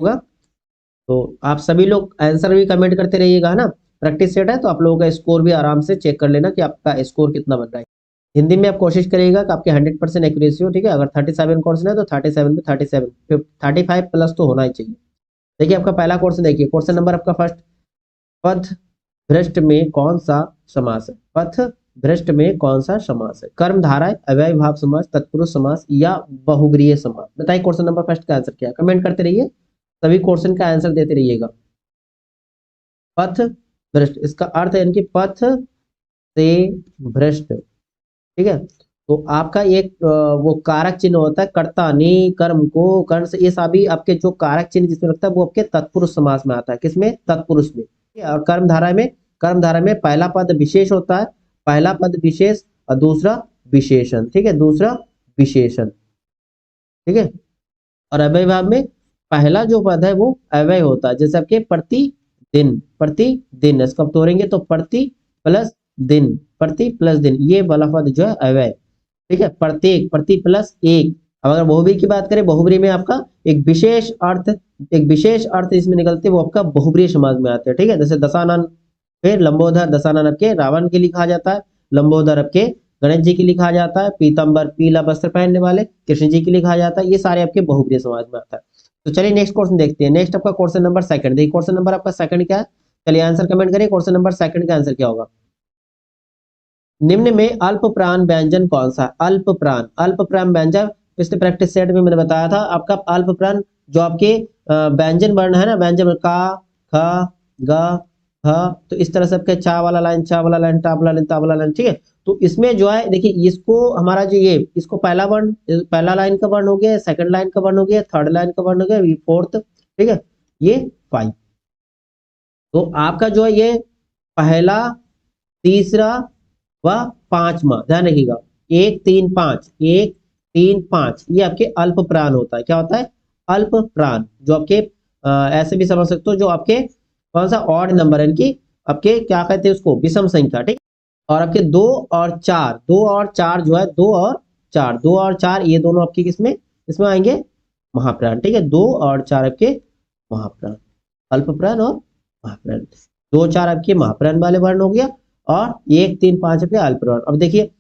होगा। तो आप सभी लोग आंसर भी कमेंट करते रहिएगा, है ना। प्रैक्टिस सेट है तो आप लोगों का स्कोर भी आराम से चेक कर लेना कि आपका स्कोर कितना बन रहा है। हिंदी में आप कोशिश करिएगा कि आपके 100% एक्यूरेसी हो, ठीक है। अगर 37 क्वेश्चन है तो 37 में 37, 35 प्लस तो होना ही चाहिए। देखिए आपका पहला क्वेश्चन, देखिए क्वेश्चन नंबर आपका फर्स्ट, पथ भ्रष्ट में कौन सा समास है? पथ भ्रष्ट में कौन सा समास है? कर्मधारय, अव्ययी भाव समास, तत्पुरुष समास या बहुब्रीहि समास? बताइए क्वेश्चन नंबर फर्स्ट का आंसर क्या है, कमेंट करते रहिए, सभी क्वेश्चन का आंसर देते रहिएगा। पथ भ्रष्ट, इसका अर्थ है इनकी पथ से भ्रष्ट, ठीक है। तो आपका एक वो कारक चिन्ह होता है, कर्ता ने कर्म को कर्ण से, ये सभी आपके जो कारक चिन्ह जिसमें लगता है वो आपके तत्पुरुष समास में आता है। किसमें? तत्पुरुष में। और कर्मधारय में पहला पद विशेष होता है, पहला पद विशेष और दूसरा विशेषण, ठीक है, दूसरा विशेषण, ठीक है। और अव्यय भाव में पहला जो पद है वो अव्यय होता है, जैसे आपके प्रतिदिन, प्रतिदिन, इसको आप तोड़ेंगे तो प्रति प्लस दिन, प्रति प्लस दिन, ये वाला पद जो है अव्यय, ठीक है। प्रत्येक, प्रति प्लस एक। अब अगर बहुब्री की बात करें, बहुब्री में आपका एक विशेष अर्थ, एक विशेष अर्थ इसमें निकलते वो आपका बहुब्री समाज में आते हैं, ठीक है। जैसे दशानन, फिर लंबोदर, दशानन आपके रावण के लिखा जाता है, लंबोदर आपके गणेश जी की लिखा जाता है, पीतम्बर पीला वस्त्र पहनने वाले कृष्ण जी की लिखा जाता है, ये सारे आपके बहुब्रीय समाज में आता है। तो चलिए नेक्स्ट क्वेश्चन देखते हैं। नेक्स्ट आपका क्वेश्चन नंबर सेकंड, देखिए क्वेश्चन नंबर आपका सेकंड क्या है, चलिए आंसर कमेंट करिए, क्वेश्चन नंबर सेकंड का आंसर क्या होगा? निम्न में अल्प प्राण व्यंजन कौन सा? अल्प प्राण, अल्प प्राण व्यंजन पिछले प्रैक्टिस सेट में मैंने बताया था आपका अल्प प्राण जो आपके व्यंजन वर्ण है ना, व्यंजन वर्ण का, ख, ग, ह, तो इस तरह से आपके चा वाला लाइन, चा वाला लाइन, टा वाला लाइन, ता वाला लाइन, ठीक है। तो इसमें जो है देखिए, इसको हमारा जो ये, इसको पहला वर्ण, पहला लाइन का वर्ण हो गया, सेकंड लाइन का वर्ण हो गया, थर्ड लाइन का वर्ण हो गया, फोर्थ, ठीक है, ये 5। तो आपका जो है ये पहला, तीसरा व पांचवा, ध्यान रखिएगा, 1 3 5, 1 3 5, ये आपके अल्प प्राण होता है। क्या होता है? अल्प प्राण, जो आपके ऐसे भी समझ सकते हो, जो आपके कौन सा ऑड नंबर है इनकी, आपके क्या कहते हैं उसको, विषम संख्या, ठीक। और आपके 2 और 4, 2 और 4 जो है, 2 और 4, 2 और 4 ये दोनों आपके किसमें, इसमें आएंगे महाप्राण, ठीक है। 2 और 4 आपके महाप्राण, अल्प प्राण और महाप्राण, 2 4 आपके महाप्राण वाले वर्ण हो गया, और 1 3 5 आपके अल्प प्राण। अब देखिए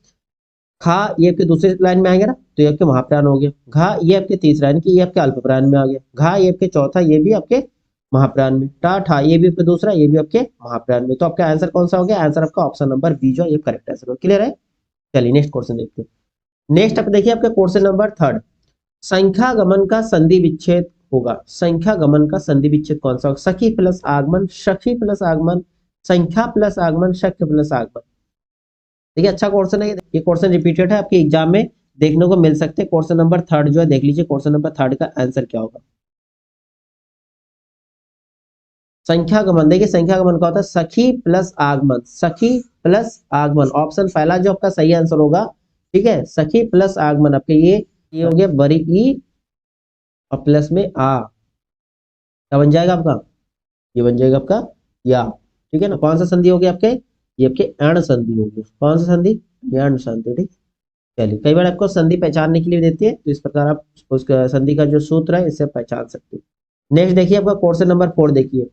खा ये आपके दूसरे लाइन में आएगा ना, तो ये आपके महाप्राण हो गया, घा ये आपके तीसरा यानी कि ये आपके अल्प प्राण में आ गया, घा ये आपके चौथा, ये भी आपके महाप्राण में, टा ठा ये भी आपके दूसरा, ये भी आपके महाप्राण में। तो आपका आंसर कौन सा हो गया? आंसर आपका ऑप्शन नंबर बी जो ये करेक्ट आंसर हो। क्लियर है? चलिए नेक्स्ट क्वेश्चन देखते हैं। नेक्स्ट आप देखिए आपका क्वेश्चन नंबर थर्ड, संख्या गमन का संधि विच्छेद होगा, संख्या गमन का संधि विच्छेद कौन सा होगा? सखी प्लस आगमन, सखी प्लस आगमन, संख्या प्लस आगमन, शक्य प्लस आगमन। देखिए अच्छा क्वेश्चन है ये क्वेश्चन रिपीटेड है आपके एग्जाम में देखने को मिल सकते हैं। क्वेश्चन नंबर थर्ड जो है देख लीजिए, क्वेश्चन नंबर थर्ड का आंसर क्या होगा? संख्या गमन, देखिए संख्या गमन का होता है सखी प्लस आगमन, सखी प्लस आगमन, ऑप्शन पहला जो आपका सही आंसर होगा, ठीक है। सखी प्लस आगमन आपके ये हो गया बड़ी ई और प्लस में आ, क्या बन जाएगा आपका? ये बन जाएगा आपका या, ठीक है ना। कौन सा संधि हो गया आपके? ये आपके अण संधि हो गया। कौन सा संधि? ये अण संधि, ठीक। चलिए कई बार आपको संधि पहचानने के लिए देती है, तो इस प्रकार आप उसका संधि का जो सूत्र है इससे पहचान सकते हो। नेक्स्ट देखिए आपका क्वेश्चन नंबर 4 देखिए,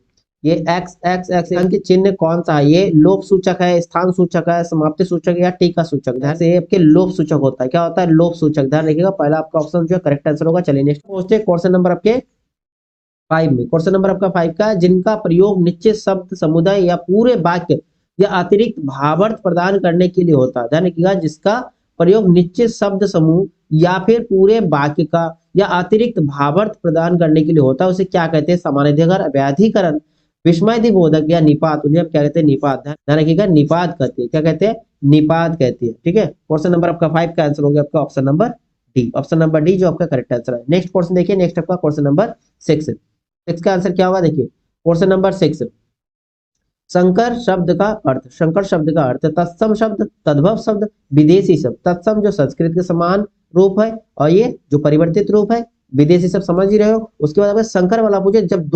ये एक्स एक्स एक्स के चिन्ह कौन सा है? ये लोप सूचक है, स्थान सूचक है, समाप्ति सूचक है या टीका सूचक? ध्यान से, ये आपके लोप सूचक होता है। क्या होता है? लोप सूचक। ध्यान रखिएगा, पहला आपका ऑप्शन जो है करेक्ट आंसर होगा। चलिए नेक्स्ट क्वेश्चन नंबर आपके 5 में, क्वेश्चन नंबर आपका 5 का, जिनका प्रयोग निश्चित शब्द समुदाय या पूरे वाक्य या अतिरिक्त भावार्थ प्रदान करने के लिए होता है। ध्यान रखिएगा, जिसका प्रयोग निश्चित शब्द समूह या फिर पूरे वाक्य का या अतिरिक्त भावार्थ प्रदान करने के लिए होता है, उसे क्या कहते हैं? सामान्यधिकरण, व्याधिकरण, विस्मयादिबोधक या निपात। उन्हें आप क्या कहते हैं? निपात। ध्यान रखिएगा, निपात कहते हैं। क्या कहते हैं? निपात कहते हैं, ठीक है। क्वेश्चन नंबर आपका 5 का आंसर हो गया आपका option number D, option number D जो आपका करेक्ट आंसर है। नेक्स्ट क्वेश्चन देखिए, नेक्स्ट आपका क्वेश्चन नंबर 6, 6 का आंसर क्या होगा? देखिए क्वेश्चन नंबर 6, संकर शब्द का अर्थ, संकर शब्द का अर्थ तत्सम शब्द, तद्भव शब्द, विदेशी शब्द। तत्सम जो संस्कृत के समान रूप है, और ये जो परिवर्तित रूप है, विदेशी शब्द समझ ही रहे हो। उसके बाद अगर संकर वाला पूछे, जब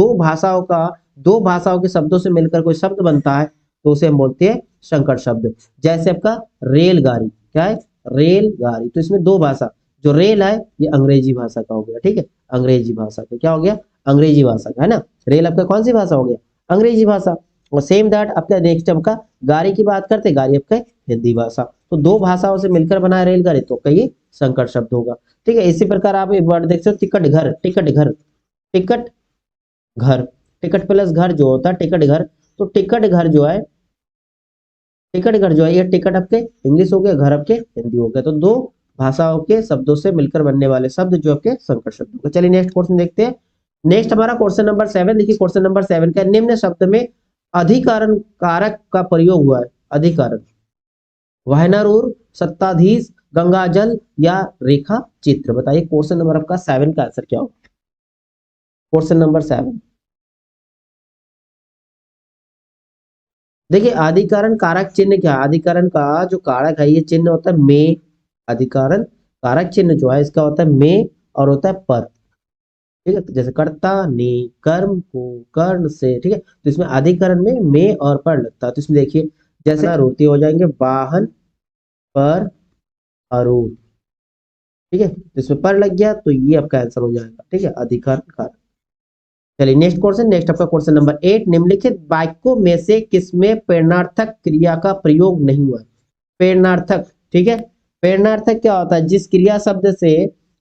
दो भाषाओं के शब्दों से मिलकर कोई शब्द बनता है तो उसे हम बोलते हैं संकर शब्द। जैसे आपका रेलगाड़ी, क्या है? रेलगाड़ी। तो इसमें दो भाषा, जो रेल है ये अंग्रेजी भाषा का हो गया, ठीक है, अंग्रेजी भाषा का क्या हो गया? अंग्रेजी भाषा का, है ना। रेल आपका कौन सी भाषा हो गया, अंग्रेजी भाषा। और सेम दैट आपका नेक्स्ट आपका गाड़ी की बात करते, गाड़ी आपका हिंदी भाषा। तो दो भाषाओं से मिलकर बना है रेलगाड़ी, तो आपका ये संकर शब्द होगा। ठीक है, इसी प्रकार आप एक वर्ड देख सकते हो, टिकट घर, टिकट घर, टिकट घर, टिकट प्लस घर जो होता है टिकट घर। तो टिकट घर जो है, टिकट घर जो है, ये टिकट आपके इंग्लिश हो गया, घर आपके हिंदी हो गया। तो दो भाषाओं के शब्दों से मिलकर बनने वाले शब्द जो आपके संकर शब्द हो गए। चलिए नेक्स्ट क्वेश्चन देखते हैं। नेक्स्ट हमारा क्वेश्चन नंबर 7। देखिए क्वेश्चन नंबर 7 का, निम्न शब्द में अधिकरण कारक का प्रयोग हुआ है। अधिकरण, वाहनारूढ़, सत्ताधीश, गंगाजल या रेखा चित्र। बताइए क्वेश्चन नंबर आपका 7 का आंसर क्या होगा। क्वेश्चन नंबर 7, देखिए अधिकरण कारक चिन्ह क्या है। अधिकरण का जो कारक है, ये चिन्ह होता है में। अधिकरण कारक चिन्ह जो है इसका होता है में और होता है पर। ठीक है, जैसे कर्ता ने कर्म को कर्ण से, ठीक है, तो इसमें अधिकरण में और पर लगता है। तो इसमें देखिए जैसे आरूढ़ हो जाएंगे वाहन पर आरूढ़। ठीक है, तो इसमें पर लग गया तो ये आपका आंसर हो जाएगा। ठीक है, अधिकरण कारक। चलिए नेक्स्ट क्वेश्चन, नेक्स्ट आपका क्वेश्चन नंबर 8। निम्नलिखित वाक्यों में से किसमें प्रेरणार्थक क्रिया का प्रयोग नहीं हुआ है। प्रेरणार्थक, ठीक है, प्रेरणार्थक क्या होता है, जिस क्रिया शब्द से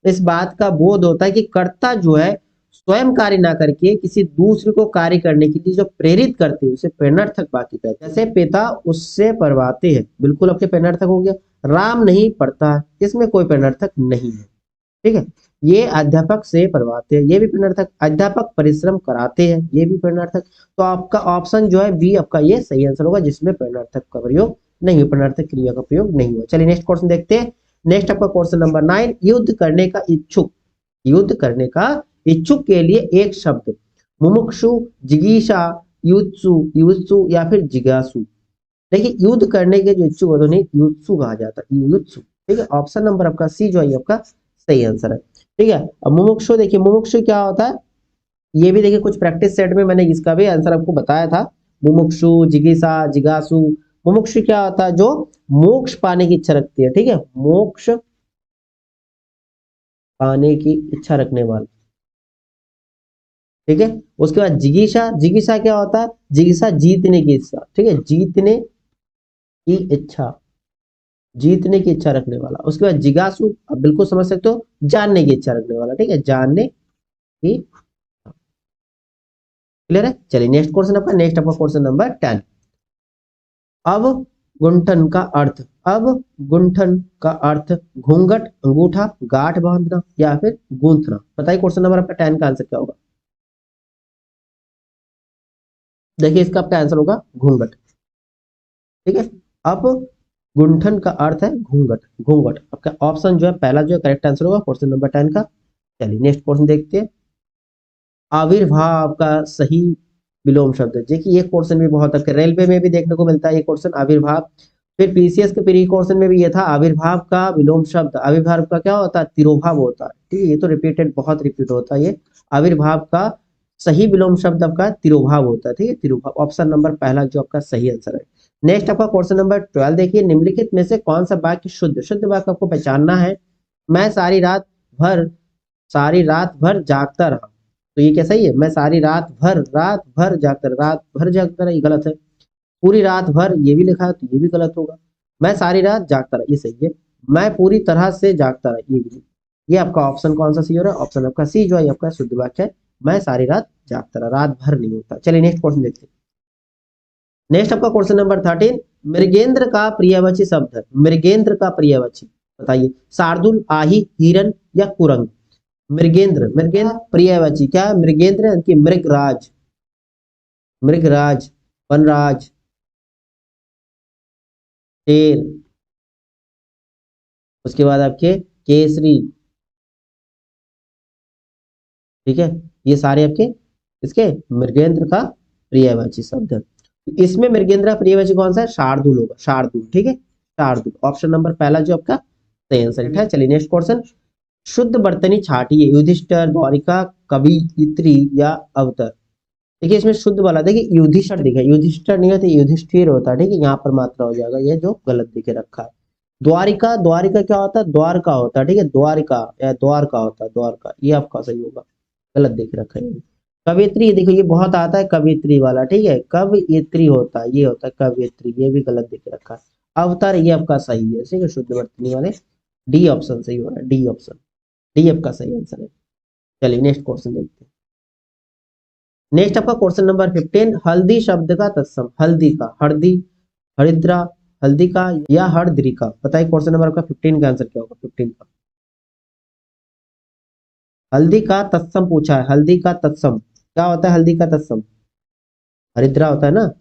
इस बात का बोध होता है कि कर्ता जो है स्वयं कार्य ना करके किसी दूसरे को कार्य करने के लिए जो प्रेरित करते हैं उसे प्रेरणार्थक वाक्य कहते हैं। जैसे पिता उससे पढ़वाते हैं, बिल्कुल आपके प्रेरणार्थक हो गया। राम नहीं पढ़ता, इसमें कोई प्रेरणार्थक नहीं है। ठीक है, ये अध्यापक से पढ़वाते हैं, ये भी प्रेरणार्थक। अध्यापक परिश्रम कराते हैं, ये भी प्रेरणार्थक। तो आपका ऑप्शन जो है बी आपका ये सही आंसर होगा, जिसमें प्रेरणार्थक का प्रयोग नहीं हुआ, प्रेरणार्थक क्रिया का प्रयोग नहीं हुआ। चलिए नेक्स्ट क्वेश्चन देखते हैं। नेक्स्ट आपका क्वेश्चन नंबर 9। युद्ध करने का इच्छुक, युद्ध करने का इच्छुक के लिए एक शब्द, मुमुक्षु, जिगीषा, युत्सु, युत्सु या फिर जिज्ञासु। देखिए युद्ध करने के जो इच्छुक होते हैं युत्सु कहा जाता है, युत्सु। ठीक है, ऑप्शन नंबर आपका सी जो है आपका सही आंसर है। ठीक है, अब मुमुक्षु, देखिए मुमुक्षु क्या होता है, ये भी देखिए कुछ प्रैक्टिस सेट में मैंने इसका भी आंसर आपको बताया था। मुमुक्षु, जिज्ञासा, जिज्ञासु। मुमुक्षु क्या होता है, जो मोक्ष पाने की इच्छा रखती है। ठीक है, मोक्ष पाने की इच्छा रखने वाला। ठीक है, उसके बाद जिज्ञासा, जिज्ञासा क्या होता है, जिज्ञासा जीतने की इच्छा। ठीक है, जीतने की इच्छा, जीतने की इच्छा रखने वाला। उसके बाद जिज्ञासु, आप बिल्कुल समझ सकते हो, जानने की इच्छा रखने वाला। ठीक है, जानने की। क्लियर है। चलिए नेक्स्ट क्वेश्चन आपका, नेक्स्ट आपका क्वेश्चन नंबर 10। अब गुंठन का अर्थ, अब गुंठन का अर्थ घूंघट, अंगूठा, गांठ बांधना या फिर गूंथना। बताइए क्वेश्चन नंबर आपका 10 का आंसर क्या होगा। देखिए इसका आपका आंसर होगा घूंघट। ठीक है, अब गुंठन का अर्थ है घूंघट, घूंघट। आपका ऑप्शन जो है पहला जो है करेक्ट आंसर होगा क्वेश्चन नंबर 10 का। चलिए नेक्स्ट क्वेश्चन देखते हैं। आविर्भाव का सही विलोम शब्द। देखिए ये क्वेश्चन भी बहुत आपके रेलवे में भी देखने को मिलता है ये क्वेश्चन, आविर्भाव। फिर पीसीएस के प्री क्वेश्चन में भी ये था, आविर्भाव का विलोम शब्द। आविर्भाव का क्या होता है, तिरोभाव होता है। ठीक है, ये तो रिपीटेड, बहुत रिपीट होता है ये। आविर्भाव का सही विलोम शब्द आपका तिरोभाव होता है। ठीक है, तिरोभाव ऑप्शन नंबर पहला जो आपका सही आंसर है। नेक्स्ट आपका क्वेश्चन नंबर 12। देखिए निम्नलिखित में से कौन सा वाक्य शुद्ध, शुद्ध वाक्य आपको पहचानना है। मैं सारी रात भर जागता रहा। तो ये क्या सही है, मैं सारी रात भर जागता रहा, रात भर जागता रहा, ये गलत है। पूरी रात भर ये भी लिखा है तो ये भी गलत होगा। मैं सारी रात जागता रहा, ये सही है। मैं पूरी तरह से जागता रहा, ये भी नहीं। ये आपका ऑप्शन कौन सा सी हो रहा है, ऑप्शन आपका सी जो है आपका शुद्ध वाक्य है। मैं सारी रात जागता रहा, रात भर नहीं होता। चलिए नेक्स्ट क्वेश्चन देखते हैं। नेक्स्ट आपका क्वेश्चन नंबर 13। मृगेंद्र का प्रियवाची शब्द है, मृगेंद्र का प्रियवाची। बताइए शार्दुल, आही, हिरन या कुरंग। मृगेंद्र, मृगेंद्र प्रियवाची क्या है, मृगेंद्र यानी कि मृगराज, मृगराज, वनराज, शेर। उसके बाद आपके केसरी। ठीक है, ये सारे आपके इसके मृगेंद्र का प्रियवाची शब्द है। तो इसमें मृगेंद्र का प्रियवाची कौन सा है, शार्दुल होगा, शार्दुल। ठीक है, शार्दुल ऑप्शन नंबर पहला जो आपका सही आंसर है। चलिए नेक्स्ट क्वेश्चन। शुद्ध बर्तनी छाटिए, युधिष्ठिर, द्वारिका, कवियत्री या अवतर। देखिए इसमें शुद्ध वाला, देखिए युधिष्ठिर दिखा, युधिष्ठिर नहीं होता, युधिष्ठिर होता है। ठीक है, यहाँ पर मात्रा हो जाएगा, ये जो गलत दिखे रखा है। द्वारिका, द्वारिका क्या होता है, द्वारका होता है। ठीक है, द्वारिका या द्वारका होता है, द्वारका, ये आपका सही होगा, गलत देख रखा है। कवियत्री, देखो ये बहुत आता है कवियत्री वाला, ठीक है, कवियत्री होता है, ये होता है कवियत्री, ये भी गलत देख रखा है। अवतार ये आपका सही है, ठीक है, शुद्ध वर्तनी वाले डी ऑप्शन सही हो रहा है, डी ऑप्शन, डी आपका सही आंसर है। चलिए नेक्स्ट क्वेश्चन देखते हैं। नेक्स्ट आपका क्वेश्चन नंबर 15, हल्दी शब्द का तत्सम, हल्दी का, हरदी, हरिद्रा, हल्दी का या हरद्री का, बताइए क्वेश्चन नंबर आपका 15 का आंसर क्या होगा, 15 का। हल्दी का तत्सम पूछा है, हल्दी का तत्सम क्या होता है, हल्दी का तत्सम हरिद्रा होता है ना,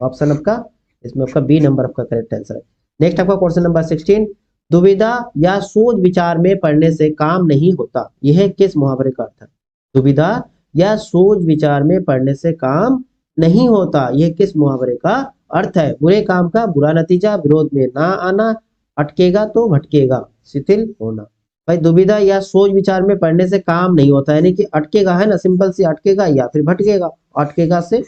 ऑप्शन आपका इसमें आपका बी नंबर आपका करेक्ट आंसर है। नेक्स्ट आपका क्वेश्चन नंबर 16, दुविधा या सोच विचार में पढ़ने से काम नहीं होता, यह किस मुहावरे का अर्थ है। दुविधा या सोच विचार में पढ़ने से काम नहीं होता, यह किस मुहावरे का अर्थ है। बुरे काम का बुरा नतीजा, विरोध में ना आना, अटकेगा तो भटकेगा, शिथिल होना। भाई दुविधा या सोच विचार में पढ़ने से काम नहीं होता, यानी कि अटकेगा है ना, सिंपल सी अटकेगा या फिर भटकेगा, अटकेगा से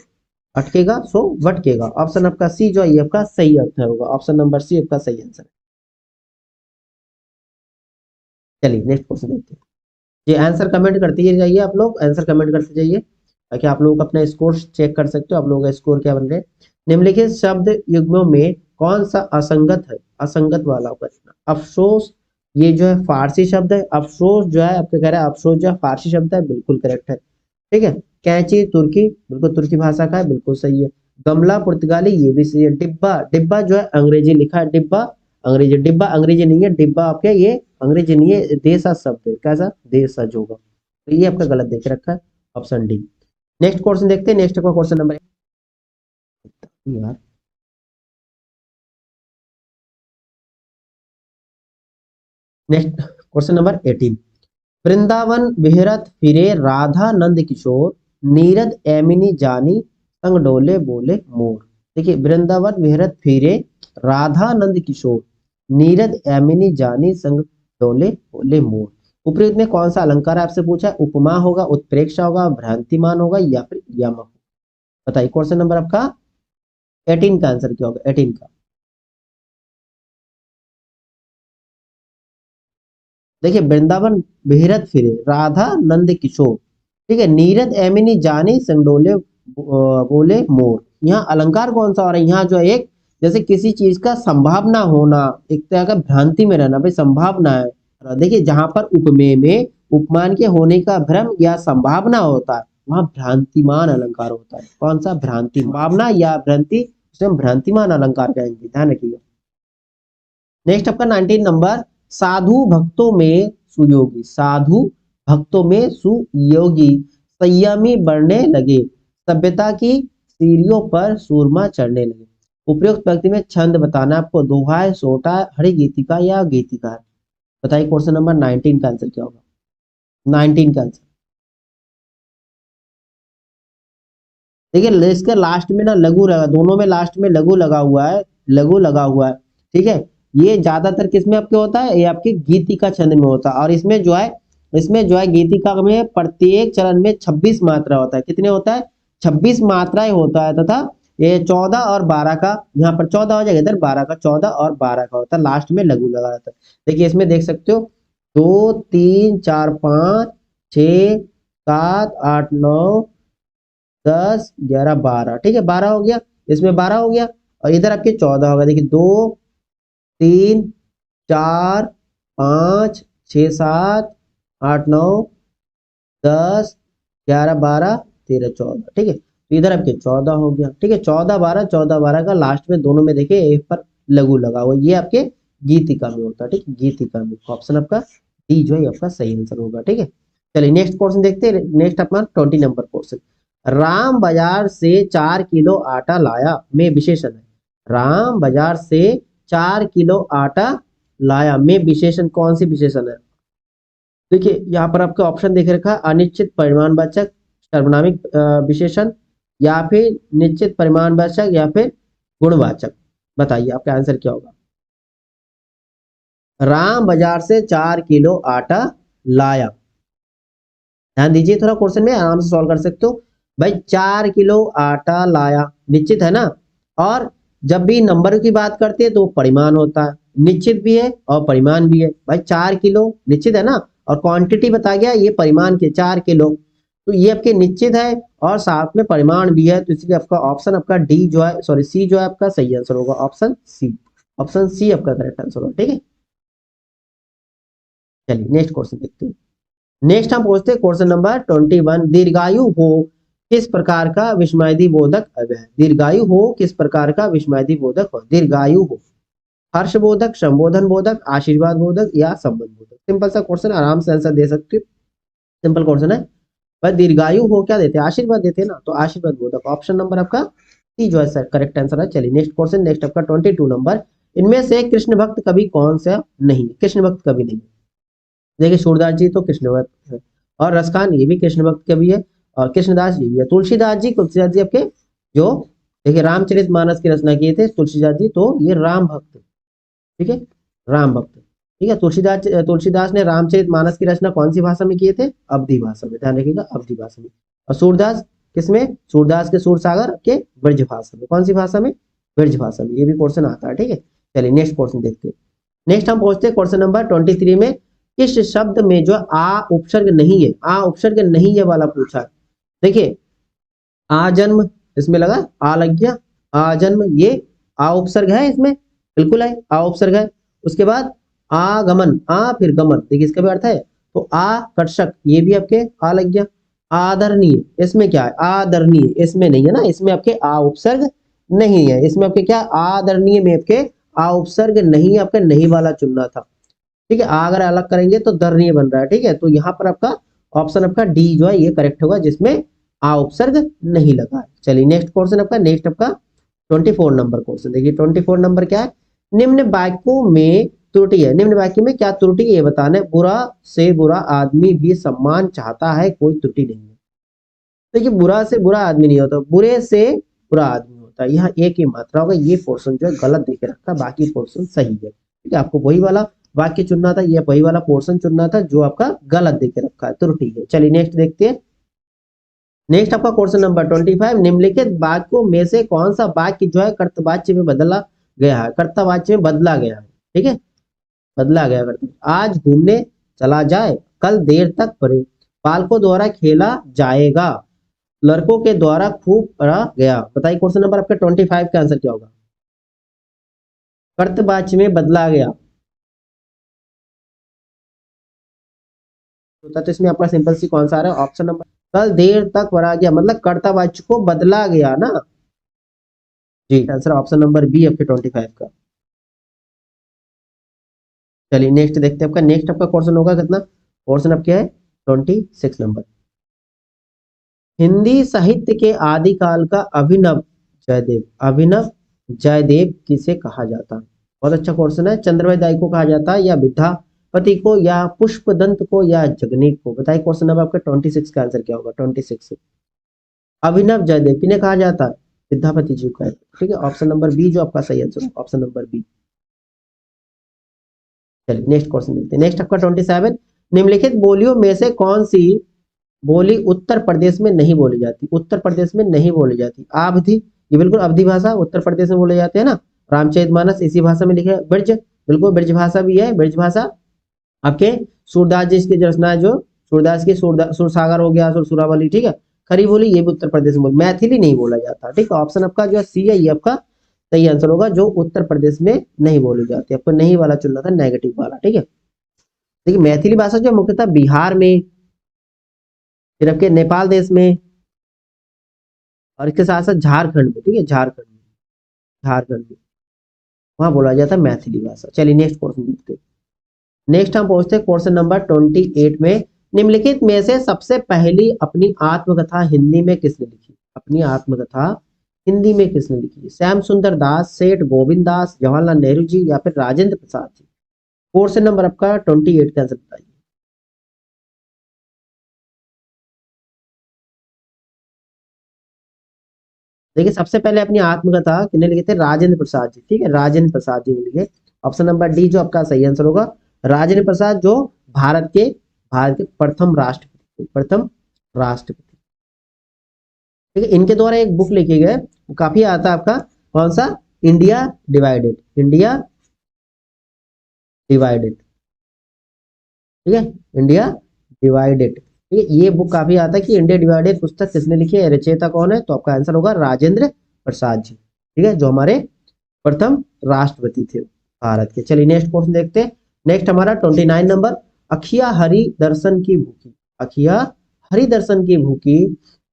अटकेगा सो भटकेगा। ऑप्शन आपका सी जो है ये आपका सही अर्थ होगा, ऑप्शन नंबर सी आपका सही आंसर है। चलिए नेक्स्ट क्वेश्चन देखते हैं। ये आंसर कमेंट करते जाइए, आप लोग आंसर कमेंट करते जाइए ताकि आप लोग अपना स्कोर चेक कर सकते हो, आप लोगों का स्कोर क्या बन रहे हैं। निम्नलिखित शब्द युग्मों में कौन सा असंगत है, असंगत वाला प्रश्न। अफसोस ये जो है फारसी शब्द है, अफसोस जो है आपका कह रहा है, अफसोस जो है फारसी शब्द है, बिल्कुल करेक्ट है, ठीक है। कैंची तुर्की, बिल्कुल तुर्की भाषा का है, बिल्कुल सही है। गमला पुर्तगाली, ये भी सही है। डिब्बा, डिब्बा जो है अंग्रेजी लिखा है, डिब्बा अंग्रेजी, डिब्बा अंग्रेजी नहीं है, डिब्बा आपके ये अंग्रेजी नहीं है, देसा शब्द है, कैसा देशज होगा, तो ये आपका गलत देख रखा है, ऑप्शन डी। नेक्स्ट क्वेश्चन देखते हैं। नेक्स्ट आपका क्वेश्चन नंबर यार नेक्स्ट क्वेश्चन नंबर 18, वृंदावन विहरत फिरे राधा नंद किशोर, नीरद एमिनी जानी, संग डोले बोले मोर। देखिए वृंदावन विहरत फिरे राधा नंद किशोर, नीरद एमिनी जानी, संग डोले बोले मोर। उपयुक्त में कौन सा अलंकार है आपसे पूछा है, उपमा होगा, उत्प्रेक्षा होगा, भ्रांतिमान होगा या फिर यमक। बताइए क्वेश्चन नंबर आपका 18 का आंसर क्या होगा, 18 का। देखिए वृंदावन विहरत फिरे राधा नंद किशोर, ठीक है, नीरद एमिनी जानी, संडोले बोले मोर। यहाँ अलंकार कौन सा हो रहा है, यहाँ जो है एक जैसे किसी चीज का संभावना होना, एक तरह का भ्रांति में रहना, भाई संभावना है। देखिए जहां पर उपमेय में उपमान के होने का भ्रम या संभावना होता है, वहां भ्रांतिमान अलंकार होता है। कौन सा, भ्रांति, भावना या भ्रांति, उसे हम भ्रांतिमान अलंकार कहेंगे, ध्यान रखिएगा। नेक्स्ट आपका 19 नंबर, साधु भक्तों में सुयोगी, साधु भक्तों में सुयोगी, संयमी बढ़ने लगे, सभ्यता की सीढ़ियों पर सूरमा चढ़ने लगे। उपयुक्त पंक्ति में छंद बताना आपको, दोहा है, सोटा है, हरि गीतिका या गीतिका है। बताइए क्वेश्चन नंबर 19 का आंसर क्या होगा, 19 का आंसर। देखिए इसके लास्ट में ना लघु लगा, दोनों में लास्ट में लघु लगा हुआ है, लघु लगा हुआ है, ठीक है। ये ज्यादातर किसमें आपके होता है, ये आपके गीतिका छंद में होता है, और इसमें जो है गीतिका में प्रत्येक चरण में 26 मात्रा होता है। कितने होता है, 26 मात्राएं होता है, तथा ये 14 और 12 का, यहाँ पर 14 हो जाएगा, इधर 12 का, 14 और 12 का होता है, लास्ट में लघु लगा रहता है। देखिए इसमें देख सकते हो 2 3 4 5 6 7 8 9 10 11 12, ठीक है, 12 हो गया, इसमें 12 हो गया, और इधर आपके 14 होगा। देखिए 2 3 4 5 6 7 8 9 10 11 12 13 14, ठीक है, तो इधर आपके 14 हो गया, ठीक है, 14 12 14 12 का लास्ट में दोनों में देखिए एक पर लघु लगा हुआ, ये आपके गीतिका में होता है, ठीक है, गीतिका में। ऑप्शन आपका डी जो है आपका सही आंसर होगा, ठीक है। चलिए नेक्स्ट क्वेश्चन देखते हैं। नेक्स्ट अपना 20 नंबर क्वेश्चन, राम बाजार से 4 किलो आटा लाया में विशेषण है, राम बाजार से 4 किलो आटा लाया में विशेषण, कौन सी विशेषण है। देखिए यहाँ पर आपका ऑप्शन देख रखा है, अनिश्चित परिमाणवाचक, सर्वनामिक विशेषण, या फिर निश्चित परिमाणवाचक, या फिर गुणवाचक। बताइए आपका आंसर क्या होगा। राम बाजार से 4 किलो आटा लाया, ध्यान दीजिए थोड़ा, क्वेश्चन में आराम से सॉल्व कर सकते हो। भाई 4 किलो आटा लाया निश्चित है ना, और जब भी नंबर की बात करते हैं तो परिमाण होता है, निश्चित भी है और परिमाण भी है। भाई 4 किलो निश्चित है ना, और क्वांटिटी बता गया ये परिमाण के 4 किलो, तो ये आपके निश्चित है और साथ में परिमाण भी है, तो इसलिए आपका ऑप्शन आपका डी जो है, सॉरी सी जो है आपका सही आंसर होगा, ऑप्शन सी। ऑप्शन सी आपका करेक्ट आंसर होगा, ठीक है। चलिए नेक्स्ट क्वेश्चन देखते हैं। नेक्स्ट हम पूछते हैं क्वेश्चन नंबर 21। दीर्घायु हो किस प्रकार का विस्मयदी बोधक अव्यय? दीर्घायु हो किस प्रकार का विस्मयदी बोधक हो? दीर्घायु हो हर्ष बोधक, संबोधन बोधक, आशीर्वाद बोधक या संबंध बोधक? सिंपल सा क्वेश्चन, आराम से आंसर दे सकते हो, सिंपल क्वेश्चन है। पर दीर्घायु हो क्या देते हैं? आशीर्वाद देते हैं ना, तो आशीर्वाद बोधक। ऑप्शन नंबर आपका सी जो है करेक्ट आंसर है। चलिए नेक्स्ट क्वेश्चन, नेक्स्ट आपका 22 नंबर। इनमें से कृष्ण भक्त कवि कौन सा नहीं? कृष्ण भक्त कवि नहीं। देखिए सूरदास जी तो कृष्ण भक्त है, और रसखान ये भी कृष्ण भक्त कवि है, और कृष्णदास जी भी है। तुलसीदास जी आपके जो देखिए रामचरित मानस की रचना किए थे तुलसीदास जी, तो ये राम भक्त, ठीक है, राम भक्त, ठीक है। तुलसीदास ने रामचरित मानस की रचना कौन सी भाषा में किए थे? अवधी भाषा में, ध्यान रखिएगा, अवधी भाषा में। और सूरदास किसमें? सूरदास के सूरसागर के ब्रज भाषा में। कौन सी भाषा में? ब्रज भाषा में। ये भी क्वेश्चन आता है, ठीक है। चलिए नेक्स्ट क्वेश्चन देखते हैं। नेक्स्ट हम पहुंचते हैं क्वेश्चन नंबर 23 में। किस शब्द में जो आ उपसर्ग नहीं है, आ उपसर्ग नहीं है वाला पूछा है। देखिए आ जन्म, इसमें लगा आ लग गया, आ जन्म, ये आ उपसर्ग है इसमें, बिल्कुल है, आ उपसर्ग है। उसके बाद आगमन, आ फिर गमन, देखिए इसका भी अर्थ है। तो आ कर्षक, ये भी आपके आ लग गया। आदरणीय, इसमें क्या है? आदरणीय, इसमें नहीं है ना, इसमें आपके आ उपसर्ग नहीं है। इसमें आपके क्या? आदरणीय में आपके आ उपसर्ग नहीं, आपका नहीं वाला चुनना था, ठीक है। आ अगर अलग करेंगे तो दरणीय बन रहा है, ठीक है। तो यहाँ पर आपका ऑप्शन आपका डी जो है ये करेक्ट होगा, जिसमें आ उपसर्ग नहीं लगा है। चलिए नेक्स्ट क्वेश्चन आपका, नेक्स्ट आपका 24 नंबर क्वेश्चन। देखिए 24 नंबर क्या है? निम्न वाक्यों में त्रुटि है, निम्न वाक्य में क्या त्रुटि है ये बताना है। बुरा से बुरा आदमी भी सम्मान चाहता है, कोई त्रुटि नहीं है। देखिए बुरा से बुरा आदमी नहीं होता, बुरे से बुरा आदमी होता है। यहाँ एक ही मात्रा होगा, ये पोर्शन जो है गलत देके रखा, बाकी पोर्शन सही है, ठीक है। आपको वही वाला वाक्य चुनना था, ये वही वाला पोर्शन चुनना था जो आपका गलत देके रखा है, त्रुटि है। चलिए नेक्स्ट देखते हैं। नेक्स्ट आपका क्वेश्चन नंबर 25। निम्नलिखित वाक्यों में से कौन सा वाक्य जो है कर्तवाच्य में बदला गया है? कर्तवाच्य में बदला गया है, ठीक है, बदला गया। आज घूमने चला जाए, कल देर तक पढ़े, बालकों द्वारा खेला जाएगा, लड़कों के द्वारा खूब पढ़ा गया। बताइए क्वेश्चन नंबर आपका 25 का आंसर क्या होगा? कर्तवाच्य में बदला गया होता, तो इसमें आपका सिंपल सी कौन सा आ रहा है? ऑप्शन नंबर, कल देर तक पढ़ा गया, मतलब कर्तवाच्य को बदला गया ना जी। आंसर ऑप्शन नंबर बी आपके 25 का। चलिए नेक्स्ट देखते हैं। आपका नेक्स्ट आपका क्वेश्चन होगा कितना? क्वेश्चन आपका है 26 नंबर। हिंदी साहित्य के आदिकाल का अभिनव जयदेव, अभिनव जयदेव किसे कहा जाता है? बहुत अच्छा क्वेश्चन है। चंद्रभाई दाई को कहा जाता है, या विद्यापति को, या पुष्पदंत को, या जगनीक को? बताइए क्वेश्चन नंबर आपका 26 का आंसर क्या होगा? 26 अभिनव जयदेव किन्हें कहा जाता है? विद्यापति जी को, ठीक है। ऑप्शन नंबर बी जो आपका सही आंसर है, ऑप्शन नंबर बी। चलिए नेक्स्ट क्वेश्चन देखते हैं। नेक्स्ट आपका 27। निम्नलिखित बोलियों में से कौन सी बोली उत्तर प्रदेश में नहीं बोली जाती? उत्तर प्रदेश में नहीं बोली जाती। अवधी, ये बिल्कुल अवधी भाषा उत्तर प्रदेश में बोले जाते हैं ना। रामचरितमानस इसी भाषा में लिखे। ब्रज, बिल्कुल ब्रज भाषा भी है, ब्रज भाषा आपके सूरदास जी की रचना है, जो सूरदास की सुरसागर हो गया, सुरसुरावली, ठीक है। खरी बोली ये भी उत्तर प्रदेश में, मैथिली नहीं बोला जाता, ठीक है। ऑप्शन आपका जो सी है ये आपका सही आंसर होगा, जो उत्तर प्रदेश में नहीं बोली जाती। आपको नहीं वाला चुनना था, नेगेटिव वाला, ठीक है। देखिए मैथिली भाषा जो मुख्यतः बिहार में, फिर आपके नेपाल देश में, और इसके साथ साथ झारखंड में, ठीक है, झारखंड में, झारखंड में वहां बोला जाता है मैथिली भाषा। चलिए नेक्स्ट क्वेश्चन देखते हैं। नेक्स्ट हम पहुंचते हैं क्वेश्चन नंबर 28 में। निम्नलिखित में से सबसे पहली अपनी आत्मकथा हिंदी में किसने लिखी? अपनी आत्मकथा हिंदी में किसने लिखी? श्याम सुंदर दास, सेठ गोविंद दास, जवाहरलाल नेहरू जी, या फिर राजेंद्र प्रसाद जी? क्वेश्चन नंबर आपका 28 का आंसर बताइए। देखिए सबसे पहले अपनी आत्मकथा किसने लिखे थे? राजेंद्र प्रसाद जी, ठीक है, राजेंद्र प्रसाद जी ने लिखे। ऑप्शन नंबर डी जो आपका सही आंसर होगा। राजेंद्र प्रसाद जो भारत के प्रथम राष्ट्रपति, प्रथम राष्ट्रपति, ठीक है। इनके द्वारा एक बुक लिखी गई, काफी आता है आपका, कौन सा? इंडिया डिवाइडेड, इंडिया डिवाइडेड, ठीक है, इंडिया डिवाइडेड। ठीक है, ये बुक काफी आता है कि इंडिया डिवाइडेड पुस्तक किसने लिखी है, रचयिता कौन है, तो आपका आंसर होगा राजेंद्र प्रसाद जी। ठीक है, जो हमारे प्रथम राष्ट्रपति थे भारत के। चलिए नेक्स्ट क्वेश्चन देखते हैं। नेक्स्ट हमारा 29 नंबर, अखिया हरि दर्शन की भूखी, अखिया हरि दर्शन की भूखी,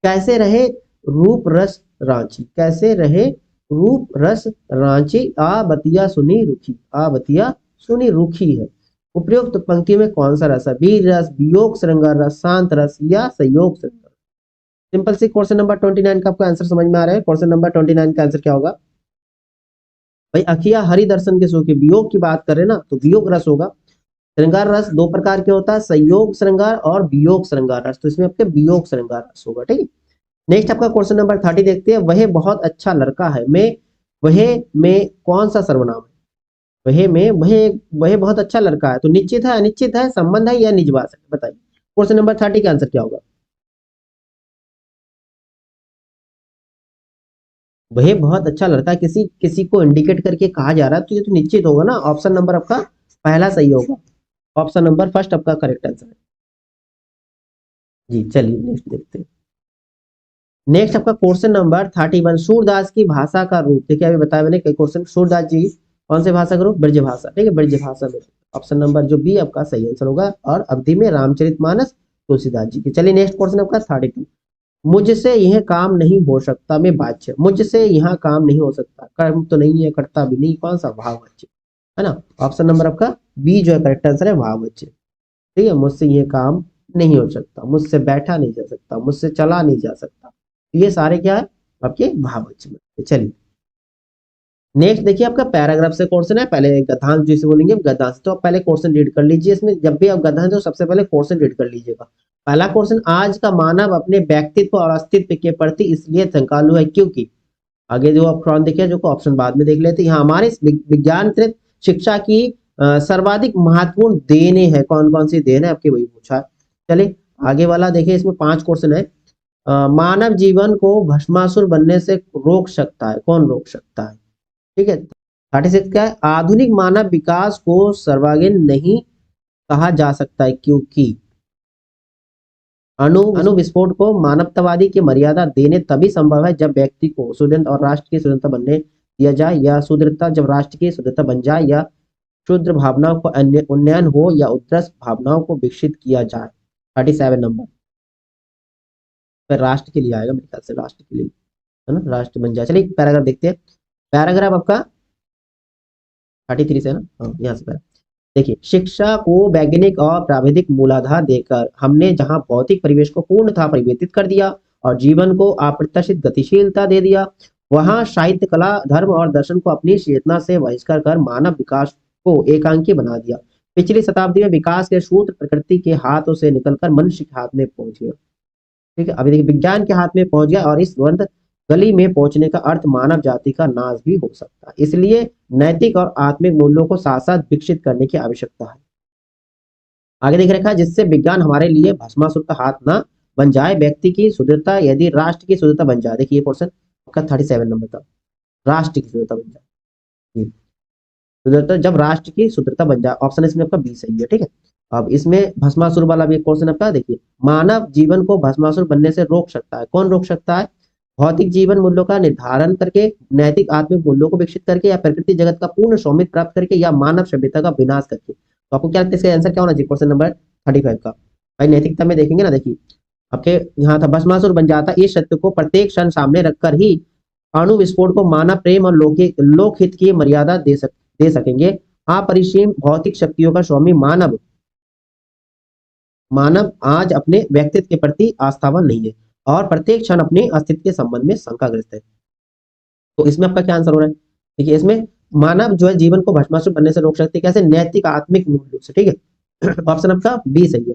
कैसे रहे रूप रस रांची, कैसे रहे रूप रस रांची, आ बतिया सुनी रुखी, आ बतिया सुनी रुखी है। उपयुक्त पंक्ति में कौन सा रस है, वीर रस, वियोग श्रृंगार रस, शांत रस या संयोग श्रृंगार। सिंपल सी क्वेश्चन नंबर 29 का आपको आंसर समझ में आ रहा है। क्वेश्चन नंबर 29 का आंसर क्या होगा भाई, अखिया हरि दर्शन के सुखी, वियोग की बात करें ना तो वियोग रस होगा। श्रृंगार रस दो प्रकार के होता है, संयोग श्रृंगार और वियोग श्रृंगार रस, तो इसमें आपके वियोग श्रृंगार रस होगा। ठीक है, नेक्स्ट आपका क्वेश्चन नंबर 30 देखते हैं। वह बहुत अच्छा लड़का है में, वह में कौन सा सर्वनाम है, वह में वह बहुत अच्छा लड़का है, तो निश्चित है, अनिश्चित है, संबंध है या निजवास है, बताइए। क्वेश्चन नंबर 30 का आंसर क्या होगा, वह बहुत अच्छा लड़का है, किसी किसी को इंडिकेट करके कहा जा रहा है, तो ये तो निश्चित होगा ना, ऑप्शन नंबर आपका पहला सही होगा, ऑप्शन नंबर फर्स्ट आपका करेक्ट आंसर है जी। चलिए नेक्स्ट देखते हैं। नेक्स्ट आपका क्वेश्चन नंबर 31, सूरदास की भाषा का रूप, देखिए अभी बताया मैंने कई क्वेश्चन, सूरदास जी कौन से भाषा का रूप, ब्रज भाषा। ठीक है, ब्रज भाषा में ऑप्शन नंबर जो बी आपका सही आंसर होगा, और अवधि में रामचरितमानस तुलसीदास जी की। चलिए नेक्स्ट क्वेश्चन आपका 32, मुझसे यह काम नहीं हो सकता में वाच्य, मुझसे यहाँ काम नहीं हो सकता, कर्म तो नहीं है, करता भी नहीं, कौन सा, भाववाच्य है ना, ऑप्शन नंबर आपका बी जो है करेक्ट आंसर है, भाववाच्य। ठीक है, मुझसे यह काम नहीं हो सकता, मुझसे बैठा नहीं जा सकता, मुझसे चला नहीं जा सकता, ये सारे क्या है आपके भाववाच्य में। चलिए नेक्स्ट देखिए, आपका पैराग्राफ से क्वेश्चन है, पहले गद्यांश जिसे बोलेंगे गद्यांश, तो आप पहले क्वेश्चन रीड कर लीजिए। इसमें जब भी आप गद्यांश तो सबसे पहले क्वेश्चन रीड कर लीजिएगा। पहला क्वेश्चन, आज का मानव अपने व्यक्तित्व और अस्तित्व के प्रति इसलिए शंकालु है क्योंकि, आगे जो ऑप्शन देखिए, जो ऑप्शन बाद में देख लेते हैं। हमारे विज्ञान शिक्षा की सर्वाधिक महत्वपूर्ण देने हैं, कौन कौन सी देन है आपके, वही पूछा है। चलिए आगे वाला देखिए, इसमें 5 क्वेश्चन है। मानव जीवन को भस्मासुर बनने से रोक सकता है, कौन रोक सकता है। ठीक है, 36 क्या है, आधुनिक मानव विकास को सर्वांगीण नहीं कहा जा सकता है क्योंकि, अणु विस्फोट को मानवतावादी की मर्यादा देने तभी संभव है जब व्यक्ति को सुदृढ़ और राष्ट्र की सुदृढ़ता बनने दिया जाए, या सुदृढ़ता जब राष्ट्र की सुदृढ़ता बन जाए, या क्षुद्र भावनाओं को उन्नयन हो, या उत्कृष्ट भावनाओं को विकसित किया जाए। 37 नंबर पर राष्ट्र के लिए आएगा मेरे ख्याल से, राष्ट्र के लिए है ना, राष्ट्र बन जाए। चलिए पैराग्राफ देखते हैं। पैराग्राफ आपका 33 से है ना, हाँ यहाँ से देखिए, शिक्षा को वैज्ञानिक और प्राविधिक मूलाधार देकर हमने जहां भौतिक परिवेश को पूर्णतः परिवर्तित कर दिया और जीवन को अप्रत्याशित गतिशीलता दे दिया, वहां साहित्य, कला, धर्म और दर्शन को अपनी चेतना से बहिष्कार कर मानव विकास को एकांकी बना दिया। पिछली शताब्दी में विकास के सूत्र प्रकृति के हाथों से निकलकर मनुष्य के हाथ में पहुंच गया। ठीक है, अभी देखिए विज्ञान के हाथ में पहुंच गया, और इस द्वंद गली में पहुंचने का अर्थ मानव जाति का नाश भी हो सकता है, इसलिए नैतिक और आत्मिक मूल्यों को साथ साथ विकसित करने की आवश्यकता है। आगे देख रखा है, जिससे विज्ञान हमारे लिए भस्मासुर का हाथ ना बन जाए, व्यक्ति की शुद्धता यदि राष्ट्र की शुद्धता बन जाए। देखिए ये क्वेश्चन आपका 37 नंबर का, राष्ट्र की शुद्धता बन जाए, शुद्धता जब राष्ट्र की शुद्धता बन जाए, ऑप्शन इसमें आपका बी सही है। ठीक है, अब इसमें भस्मासुर वाला भी क्वेश्चन आपका देखिए, मानव जीवन को भस्मासुर बनने से रोक सकता है, कौन रोक सकता है, भौतिक जीवन मूल्यों का निर्धारण करके, नैतिक आत्मिक मूल्यों को विकसित करके, या प्रकृति जगत का पूर्ण स्वामित्व प्राप्त करके, या मानव सभ्यता का विनाश करके। तो आपको क्या लगता है इसका आंसर क्या होना चाहिए क्वेश्चन नंबर 35 का। भाई नैतिकता में देखेंगे ना, देखिए आपके यहाँ था, भस्मासुर बन जाता इस सत्य को प्रत्येक क्षण सामने रखकर ही अणु विस्फोट को मानव प्रेम और लोकहित की मर्यादा दे सकेंगे। अपरिसीम भौतिक शक्तियों का स्वामी मानव आज अपने व्यक्तित्व के प्रति आस्थावान नहीं है और प्रत्येक क्षण अपने अस्तित्व के संबंध में शंकाग्रस्त है। तो इसमें आपका क्या आंसर हो रहा है, देखिए इसमें मानव जो है जीवन को भस्मासुर बनने से रोक सकते, कैसे, नैतिक आत्मिक मूल्यों से। ठीक है, ऑप्शन आपका बी सही है।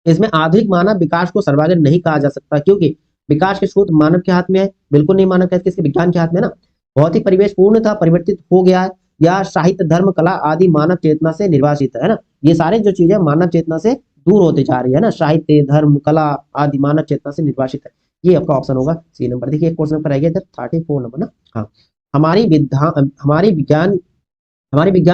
इसमें आधुनिक मानव विकास को सर्वांगीण नहीं कहा जा सकता क्योंकि विकास के स्रोत मानव के हाथ में है, बिल्कुल नहीं मानव के हाथ, किसके, विज्ञान के हाथ में ना। भौतिक परिवेश पूर्णतः परिवर्तित हो गया है, या साहित्य, धर्म, कला आदि मानव चेतना से निर्वासित है ना, ये सारे जो चीजें मानव चेतना से दूर होते जा रही है ना, साहित्य, धर्म, कला आदि मानव चेतना से निर्वासित है, ये आपका ऑप्शन होगा सी नंबर। देखिए क्वेश्चन पर आएगा इधर 34 नंबर ना, हाँ, हमारी विज्ञान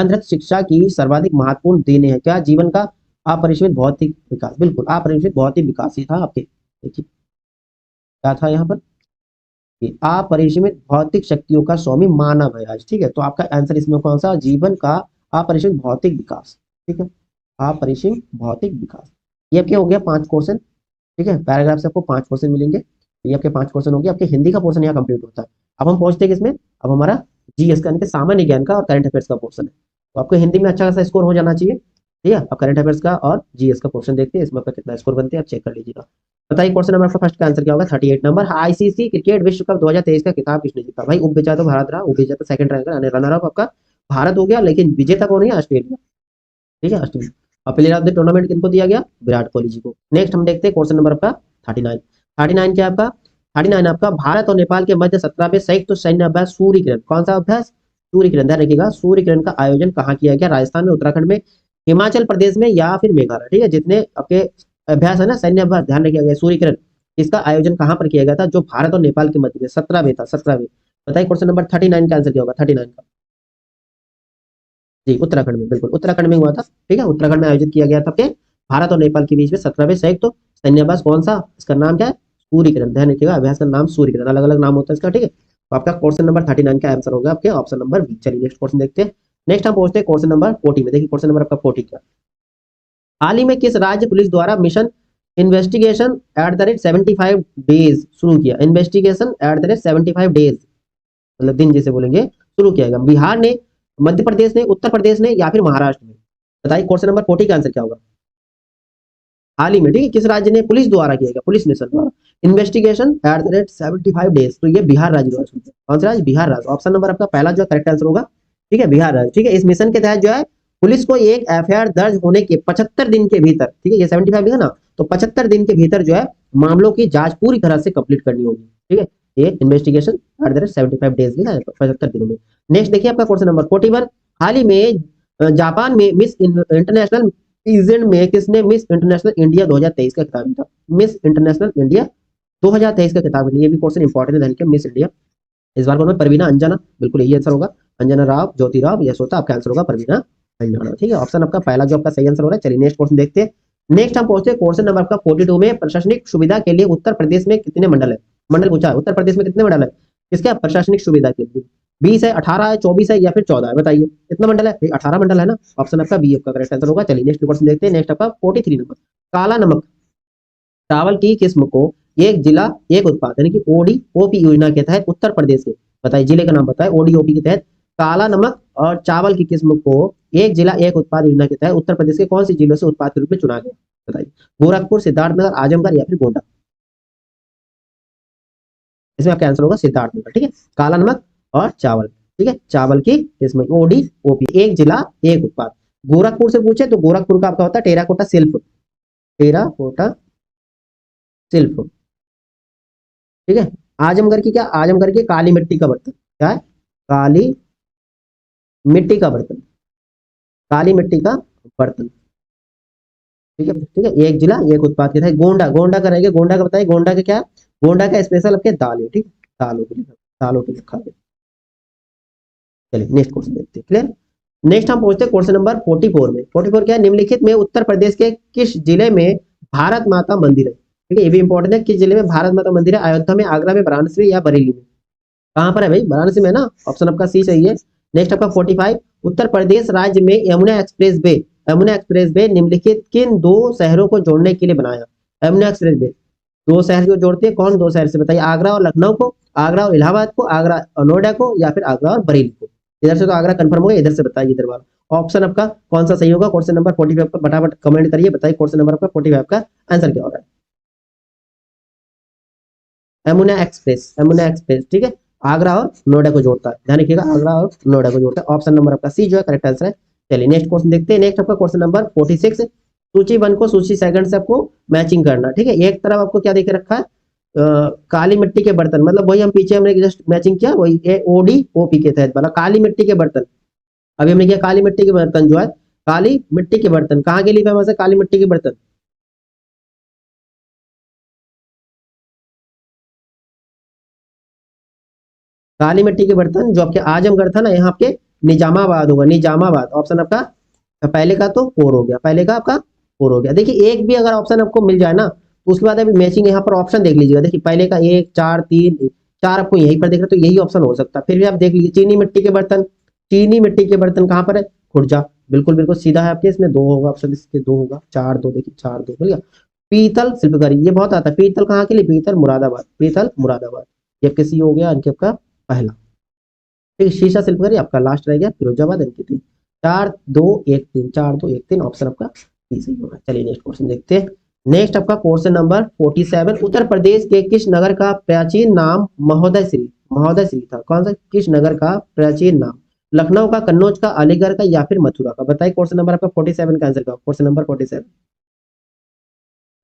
रहित शिक्षा की सर्वाधिक महत्वपूर्ण देने हैं क्या, जीवन का अपरिसीमित भौतिक विकास, बिल्कुल अपरिसीमित भौतिक विकास ही था आपके। देखिए क्या था यहाँ पर कि अपरिसीमित भौतिक शक्तियों का स्वामी मानव है आज। ठीक है, तो आपका आंसर इसमें कौन सा, जीवन का अपरिसीमित भौतिक विकास। ठीक है, अपरिसीमित भौतिक विकास। ये आपके हो गया 5 क्वेश्चन। ठीक है, पैराग्राफ से आपको 5 क्वेश्चन मिलेंगे। ये आपके 5 क्वेश्चन हो गए। आपके हिंदी का पोर्शन यहाँ कंप्लीट होता है। अब हम पहुंचते हैं किसमें, अब हमारा जीएस का यानी कि सामान्य ज्ञान का और करंट अफेयर्स का पोर्शन है। तो आपको हिंदी में अच्छा खासा स्कोर हो जाना चाहिए। ठीक है, अब करंट अफेयर्स का और जीएस का पोर्शन देखते हैं, इसमें आपका कितना स्कोर बनते हैं आप चेक कर लीजिएगा। बताइए क्वेश्चन नंबर आपका फर्स्ट का आंसर क्या होगा, 38 नंबर। आईसीसी क्रिकेट विश्व कप 2023 का खिताब किसने जीता। भाई उपविजेता तो भारत रहा, उपविजेता सेकंड रैंक यानी रनर अप आपका भारत हो गया, लेकिन विजेता कौन है, ऑस्ट्रेलिया। ठीक है, ऑस्ट्रेलिया। और प्लेयर ऑफ द टूर्नामेंट किनको दिया गया, विराट कोहली जी को। नेक्स्ट हम देखते हैं क्वेश्चन नंबर आपका 39। 39 क्या आपका, 39 आपका भारत और नेपाल के मध्य 17वें संयुक्त सैन्य अभ्यास सूर्य किरण। कौन सा अभ्यास, सूर्य किरण। ध्यान रखिएगा, सूर्य किरण का आयोजन कहाँ किया गया, राजस्थान में, उत्तराखंड में, हिमाचल प्रदेश में या फिर मेघालय। ठीक है, जितने आपके अभ्यास है ना, सैन्य अभ्यास, ध्यान रखिएगा सूर्य किरण, इसका आयोजन कहाँ पर किया गया था, जो भारत और नेपाल के मध्य में 17वें था, 17वें। बताइए क्वेश्चन नंबर 39 का आंसर क्या होगा, 39 का। जी उत्तराखंड में, बिल्कुल उत्तराखंड में हुआ था। ठीक है, उत्तराखंड में आयोजित किया गया था के भारत और नेपाल के बीच में 17वें संयुक्त तो सैन्य अभ्यास। कौन सा, इसका नाम क्या है, सूर्य किरण। ध्यान रखिएगा, अभ्यास का नाम सूर्य किरण, अलग अलग नाम होता है इसका। ठीक है, तो आपका क्वेश्चन नंबर 39 का आंसर होगा आपके ऑप्शन नंबर बी। चलिए नेक्स्ट क्वेश्चन देखते हैं। नेक्स्ट हम पहुंचते हैं क्वेश्चन नंबर 40 में। देखिए क्वेश्चन नंबर आपका 40 क्या, हाल ही में किस राज्य पुलिस द्वारा mission investigation at the rate 75 days शुरू किया। Investigation at the rate 75 days मतलब दिन जिसे बोलेंगे, शुरू किया गया। बिहार ने, मध्य प्रदेश ने, उत्तर प्रदेश ने या फिर महाराष्ट्र में। बताइए क्वेश्चन नंबर 40 का आंसर क्या होगा, हाल ही में। ठीक है, किस राज्य ने पुलिस द्वारा किया गया, पुलिस मिशन द्वारा investigation at the rate 75 days. तो ये बिहार राज्य द्वारा शुरू किया। कौन सा राज्य, बिहार राज्य। ऑप्शन नंबर आपका पहला जो करेक्ट आंसर होगा। ठीक है, बिहार राज्य। ठीक है, इस मिशन के तहत जो है पुलिस को एक एफआईआर दर्ज होने के 75 दिन के भीतर, ठीक है ये 75 लिखा ना, तो 75 दिन के भीतर जो है मामलों की जांच पूरी तरह से कंप्लीट करनी होगी। ठीक है, ये investigation at the rate 75 days लिखा है, 75 दिनों में। नेक्स्ट देखिए आपका क्वेश्चन नंबर 41। हाल ही में जापान में मिस इंटरनेशनल इवेंट में किसने मिस इंटरनेशनल इंडिया 2023 का खिताब जीता। मिस इंटरनेशनल इंडिया 2023 का खिताब, ये भी क्वेश्चन इंपॉर्टेंट है, मिस इंडिया इस बार कौन है, परवीना अंजना, बिल्कुल यही आंसर होगा। अंजना राव, ज्योति राव, यशोता, आपका आंसर होगा परवीना अंजना। ठीक है, ऑप्शन आपका पहला जो आपका सही आंसर हो रहा है। चलिए नेक्स्ट क्वेश्चन देखते हैं। नेक्स्ट हम पहुंचते हैं क्वेश्चन नंबर आपका 42 में। प्रशासनिक सुविधा के लिए उत्तर प्रदेश में कितने मंडल है, मंडल पूछा है, उत्तर प्रदेश में कितने मंडल है इसके प्रशासनिक सुविधा के लिए। 20 है, 18 है, 24 है या फिर 14 है, बताइए कितना मंडल है, 18 मंडल है ना। ऑप्शन आपका बी आपका करेक्ट आंसर होगा। चलिए नेक्स्ट क्वेश्चन देखते हैं। नेक्स्ट आपका 43 नंबर, काला नमक चावल की किस्म को एक जिला एक उत्पाद यानी कि ओडीओपी योजना के तहत उत्तर प्रदेश के, बताइए जिले का नाम बताए, ओडीओपी के तहत काला नमक और चावल की किस्म को एक जिला एक उत्पाद योजना के तहत उत्तर प्रदेश के कौन सी जिलों से उत्पाद के रूप में चुना गया, बताइए। गोरखपुर, सिद्धार्थनगर, आजमगढ़ या फिर गोंडा। इसमें आपका आंसर होगा सिद्धार्थनगर। ठीक है, काला नमक और चावल, ठीक है चावल की किस्म ओडीओपी, एक जिला एक उत्पाद। गोरखपुर से पूछे तो गोरखपुर का आपका होता है टेराकोटा शिल्प, टेराकोटा शिल्प। ठीक है, आजमगढ़ की क्या, आजमगढ़ की काली मिट्टी का बर्तन, क्या है, काली मिट्टी का बर्तन, काली मिट्टी का बर्तन। ठीक है, ठीक है, एक जिला एक उत्पाद के तहत। गोंडा, गोंडा का रहेगा, गोंडा का बताइए, गोंडा का क्या, गोंडा का स्पेशल आपके दाल है। ठीक है, दालों के लिए, दालों के लिए खा गया। चलिए नेक्स्ट क्वेश्चन देखते हैं, क्लियर। नेक्स्ट हम पहुंचते हैं क्वेश्चन नंबर 44 में। 44 क्या है, निम्नलिखित में उत्तर प्रदेश के किस जिले में भारत माता मंदिर है। ठीक है, ये भी इंपॉर्टेंट है, किस जिले में भारत माता मंदिर है, अयोध्या में, आगरा में, वाराणसी में या बरेली में। कहां पर है भाई, वाराणसी में ना, ऑप्शन आपका सी सही है। नेक्स्ट आपका 45, उत्तर प्रदेश राज्य में Yamuna express way, Yamuna express way निम्नलिखित किन दो शहरों को जोड़ने के लिए बनाया। यमुना एक्सप्रेस वे दो शहर को जोड़ते हैं, कौन दो शहर से, बताइए। आगरा और लखनऊ को, आगरा और इलाहाबाद को, आगरा और नोएडा को या फिर आगरा और बरेली को। इधर से तो आगरा कंफर्म हो गया, इधर से बताइए इधर वाला ऑप्शन आपका कौन सा सही होगा। क्वेश्चन नंबर 45 का फटाफट कमेंट करिए, बताइए क्वेश्चन नंबर आपका 45 का आंसर क्या होगा। यमुना एक्सप्रेस, यमुना एक्सप्रेस, ठीक है, आगरा और नोएडा को जोड़ता है, ध्यान रखिएगा, आगरा और नोएडा को जोड़ता है। ऑप्शन नंबर आपका सी जो है करेक्ट आंसर है। चलिए नेक्स्ट क्वेश्चन देखते हैं। नेक्स्ट आपका क्वेश्चन नंबर 46, सूची 1 को सूची सेकंड से आपको मैचिंग करना। ठीक है, एक तरफ आपको क्या देख रखा है, काली मिट्टी के बर्तन, मतलब वही हम पीछे हमने जस्ट मैचिंग किया, वही ओडीओपी के तहत वाला काली मिट्टी के बर्तन। अभी हमने किया काली मिट्टी के बर्तन जो है, काली मिट्टी के बर्तन कहाँ के लिए फेमस है, काली मिट्टी के बर्तन, काली मिट्टी के बर्तन जो आपके आजमगढ़ था ना, यहाँ आपके निजामाबाद होगा, निजामाबाद। ऑप्शन आपका पहले का तो 4 हो गया, पहले का आपका 4 हो गया। देखिए एक भी अगर ऑप्शन आपको मिल जाए ना तो उसके बाद अभी मैचिंग यहाँ पर ऑप्शन देख लीजिएगा। देखिए पहले का 1 4 3 4 आपको यहीं पर देख रहे हो, तो यही ऑप्शन हो सकता है। फिर भी आप देख लीजिए चीनी मिट्टी के बर्तन, चीनी मिट्टी के बर्तन कहाँ पर है? खुर्जा। बिल्कुल बिल्कुल सीधा है आपके, इसमें 2 होगा ऑप्शन, इसके 2 होगा। 4 2, देखिए 4 2 मिल गया। पीतल शिल्पकारी, ये बहुत आता है। पीतल कहाँ के लिए? पीतल मुरादाबाद, पीतल मुरादाबाद। ये आपके सी हो गया, इनके आपका पहला। ठीक है, शीशा शिल्पकारी आपका लास्ट रह गया फिरोजाबाद, इनके 3। 4 2 1 3, 4 2 1 3 ऑप्शन आपका सी सही होगा। चलिए नेक्स्ट क्वेश्चन देखते हैं। नेक्स्ट आपका क्वेश्चन नंबर 47, उत्तर प्रदेश के किस नगर का प्राचीन नाम महोदय श्री, महोदय श्री था? कौन सा, किस नगर का प्राचीन नाम? लखनऊ का, कन्नौज का, अलीगढ़ का या फिर मथुरा का? बताइए क्वेश्चन नंबर आपका 47 का आंसर का, क्वेश्चन नंबर 47।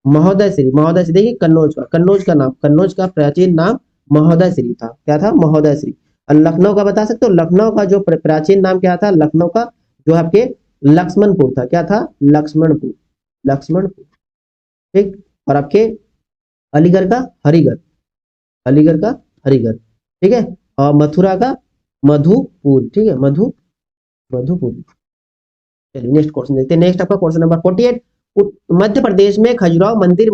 महोदय श्री, महोदय श्री। देखिए कन्नौज का, कन्नौज का नाम, कन्नौज का प्राचीन नाम महोदय श्री था। क्या था? महोदय श्री। और लखनऊ का बता सकते हो? लखनऊ का जो प्राचीन नाम क्या था? लखनऊ का जो आपके लक्ष्मणपुर था। क्या था? लक्ष्मणपुर, लक्ष्मणपुर। ठीक। और आपके अलीगढ़ का हरिगढ़, अलीगढ़ का हरिगढ़। ठीक है। और मथुरा का मधुपुर। ठीक है, मधुपुर। चलिए नेक्स्ट क्वेश्चन देखते हैं। नेक्स्ट आपका क्वेश्चन नंबर 48, मध्य प्रदेश में खजुराहो मंदिर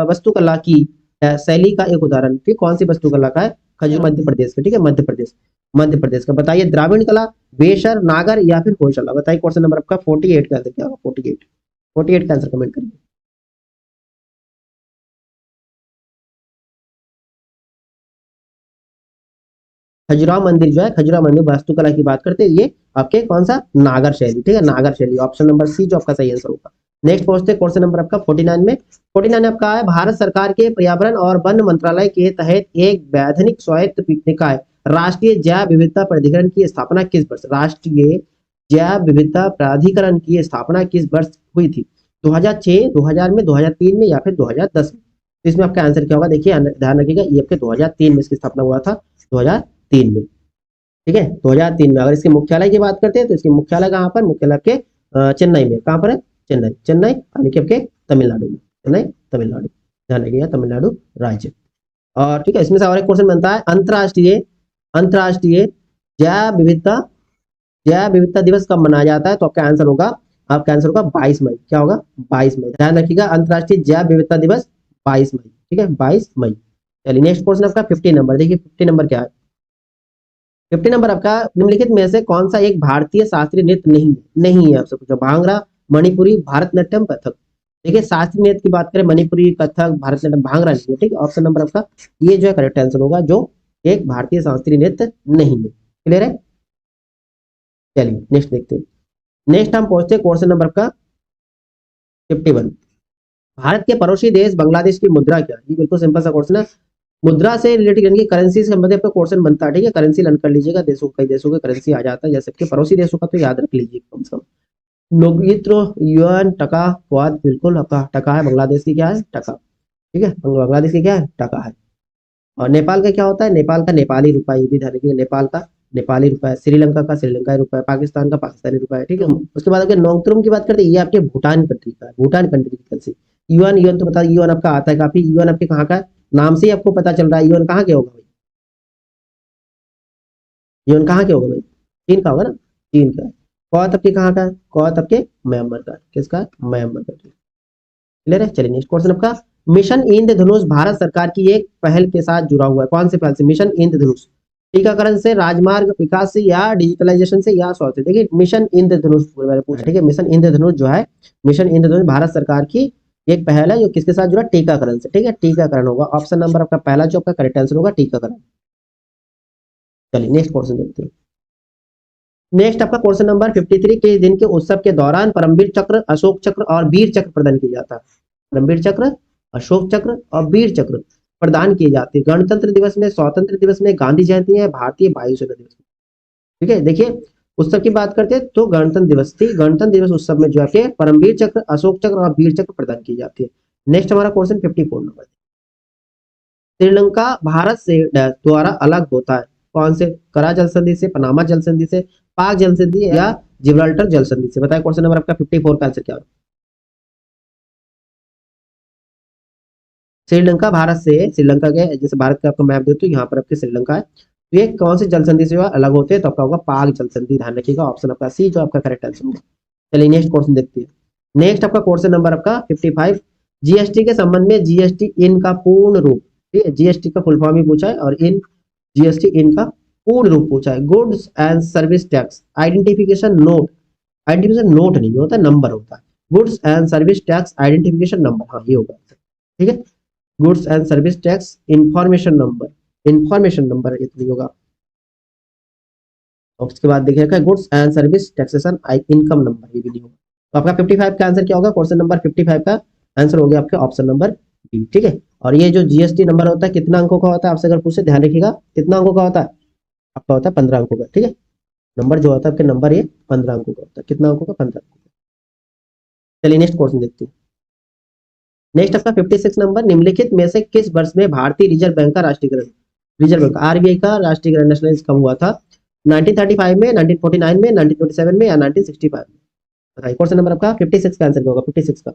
वास्तुकला की शैली का एक उदाहरण। ठीक, कौन सी वास्तुकला का है? खजुराहो मध्य प्रदेश का। ठीक है, मध्य प्रदेश, मध्य प्रदेश का। बताइए द्राविड़ कला, बेसर, नागर या फिर होयसला? बताइए क्वेश्चन नंबर आपका 48 का आंसर क्या होगा? 48, 48 का आंसर कमेंट करिए। खजुराहो मंदिर जो है, खजुराहो मंदिर वास्तुकला की बात करते हैं, ये आपके कौन सा? नागर शैली। ठीक है, नागर शैली, ऑप्शन नंबर सी जो आपका सही आंसर होगा। नेक्स्ट पहुंचते हैं क्वेश्चन नंबर आपका 49 में। 49 आपका है, भारत सरकार के पर्यावरण और वन मंत्रालय के तहत एक वैधानिक स्वायत्त निकाय राष्ट्रीय जैव विविधता प्राधिकरण की स्थापना किस वर्ष? राष्ट्रीय जैव विविधता प्राधिकरण की स्थापना किस वर्ष हुई थी? 2006, 2000 में, 2003 में या फिर 2010 में? तो इसमें आपका आंसर क्या होगा? देखिए ध्यान रखिएगा, ये आपके 2003 में इसकी स्थापना हुआ था, 2003 में। ठीक है, 2003 में। अगर इसके मुख्यालय की बात करते हैं तो इसकी मुख्यालय कहाँ पर? मुख्यालय आपके चेन्नई में। कहाँ पर है? चेन्नई, चेन्नई यानी कि आपके तमिलनाडु में, चेन्नई तमिलनाडु। ध्यान रखिएगा, तमिलनाडु राज्य। और ठीक है, इसमें से और एक क्वेश्चन बनता है, अंतरराष्ट्रीय अंतरराष्ट्रीय जैव विविधता, जैव विविधता दिवस कब मनाया जाता है? तो आपका आंसर होगा, आपका आंसर होगा 22 मई। क्या होगा? 22 मई। ध्यान रखिएगा, अंतरराष्ट्रीय जैव विविधता दिवस 22 मई। ठीक है, 22 मई। चलिए नेक्स्ट क्वेश्चन आपका 50 नंबर। देखिए 50 नंबर क्या है? 50 नंबर आपका, निम्नलिखित में से कौन सा एक भारतीय शास्त्रीय नृत्य नहीं नहीं है? आपसे पूछा, भांगड़ा, मणिपुरी, भारतनाट्यम, कथक। देखिए शास्त्रीय नृत्य की बात करें, मणिपुरी, कथक, भारतनाट्यम, भांगड़ा नहीं है। ठीक है, ऑप्शन नंबर आपका ये जो है करेक्ट आंसर होगा, जो एक भारतीय शास्त्रीय नृत्य नहीं है। क्लियर है? चलिए नेक्स्ट देखते हैं। नेक्स्ट हम पहुंचते हैं क्वेश्चन नंबर आपका 51, भारत के पड़ोसी देश बांग्लादेश की मुद्रा क्या है? ये बिल्कुल सिंपल सा क्वेश्चन है, मुद्रा से रिलेटेड यानी कि करेंसी से संबंधित आपका क्वेश्चन बनता है। ठीक है, करेंसी लर्न कर लीजिएगा, देशों कई देशों के करेंसी आ जाता है, जैसे कि पड़ोसी देशों का तो याद रख लीजिए कम से कम। नोगित्रो, युआन, टका, क्वाद, बिल्कुल आपका टका है, बांग्लादेश की क्या है? टका। ठीक है, बांग्लादेश की क्या है? टका है। और नेपाल का क्या होता है? नेपाल का नेपाली रुपया, ये भी ध्यान रखिएगा, नेपाल का नेपाली रुपया है। श्रीलंका का श्रीलंकाई रुपया है। पाकिस्तान का पाकिस्तानी रुपया है। ठीक है, उसके बाद अगर नोंगत्रुम की बात करते हैं, ये आपके भूटान कंट्री का है, भूटान कंट्री की करेंसी। यूएन, यूएन तो बता, यूएन आपका आता है काफी, यूएन आपके कहाँ का है? नाम से ही आपको पता चल रहा है यूएन कहाँ के होगा भाई, यूएन कहाँ के होगा भाई? चीन का होगा ना, चीन का है। कौत आपके कहाँ का है? कौत आपके म्यांमार का है। किसका है? म्यांमार का। क्लियर है? चलिए नेक्स्ट क्वेश्चन आपका, मिशन इंद्रधनुष भारत सरकार की एक पहल के साथ जुड़ा हुआ है। कौन से पहल से? मिशन इंद्रधनुष, टीकाकरण से, राजमार्ग विकास से, या डिजिटलाइजेशन से, या स्वास्थ्य। देखिए मिशन इंद्रधनुष मैंने पूछा। ठीक है, मिशन इंद्रधनुष जो है, मिशन इंद्रधनुष भारत सरकार की एक पहल है, जो किसके साथ जुड़ा? टीकाकरण से। ठीक है, टीकाकरण होगा, ऑप्शन नंबर आपका पहला जो आपका करेक्ट आंसर होगा, टीकाकरण। चलिए नेक्स्ट क्वेश्चन देखते हैं। नेक्स्ट आपका क्वेश्चन नंबर 53, किस दिन के उत्सव के दौरान परमवीर चक्र, अशोक चक्र और वीर चक्र प्रदान किया जाता है? परमवीर चक्र, अशोक चक्र और वीर चक्र प्रदान किए जाते हैं। गणतंत्र दिवस में, स्वतंत्र दिवस में, गांधी जयंती है, भारतीय वायुसेना दिवस में। ठीक है, देखिए उत्सव की बात करते हैं तो गणतंत्र दिवस थी, गणतंत्र दिवस उत्सव में जो है परमवीर चक्र, अशोक चक्र और वीर चक्र प्रदान की जाती है। नेक्स्ट हमारा क्वेश्चन 54 नंबर, श्रीलंका भारत से द्वारा अलग होता है कौन से? करा जल संधि से, पनामा जल संधि से, पाक जल संधि या जिब्राल्टर जल संधि से? बताए क्वेश्चन नंबर आपका 54 का आंसर क्या होगा? श्रीलंका भारत से, श्रीलंका के जैसे भारत का आपको मैप देते हो, यहाँ पर आपके श्रीलंका है, तो ये कौन सी जल संधि से अलग होते हैं? तो आपका होगा पाक जल संधि। ध्यान रखिएगा, ऑप्शन आपका सी जो आपका करेक्ट आंसर होगा। चलिए नेक्स्ट क्वेश्चन देखते हैं। नेक्स्ट आपका क्वेश्चन नंबर आपका 55, जीएसटी के संबंध में जीएसटी इन का पूर्ण रूप, ठीक है, जीएसटी का फुल फॉर्म ही पूछा है और इन जीएसटी इन का पूर्ण रूप पूछा है। Goods and service tax identification note, identification note नहीं होता, नंबर होता है। Goods and service tax identification number, हाँ ये होगा, ठीक है। Goods and service tax information number, information number ये तो नहीं होगा। और उसके बाद देखिए रखा है goods and service taxation income number, ये भी नहीं होगा। तो आपका 55 का आंसर क्या होगा? क्वेश्चन नंबर 55 का आंसर हो गया आपके ऑप्शन नंबर बी, ठीक है। और ये जो जीएसटी नंबर होता है कितना अंकों का होता है आपसे अगर पूछे, ध्यान रखिएगा कितना अंकों का होता है? आपका होता है 15 अंकों का, ठीक है। नंबर जो होता है आपके नंबर ये 15 अंकों का होता है। कितना अंकों का? 15 अंकों का। चलिए नेक्स्ट क्वेश्चन देखते हैं। नेक्स्ट आपका 56 नंबर, निम्नलिखित में से किस वर्ष में भारतीय रिजर्व बैंक का राष्ट्रीयकरण, रिजर्व बैंक आरबीआई का राष्ट्रीयकरण नेशनलाइज कब हुआ था? 1935 में, 1949 में, 1927 में या 1965 में? बताइए। क्वेश्चन नंबर आपका 56 का आंसर क्या होगा? 56 का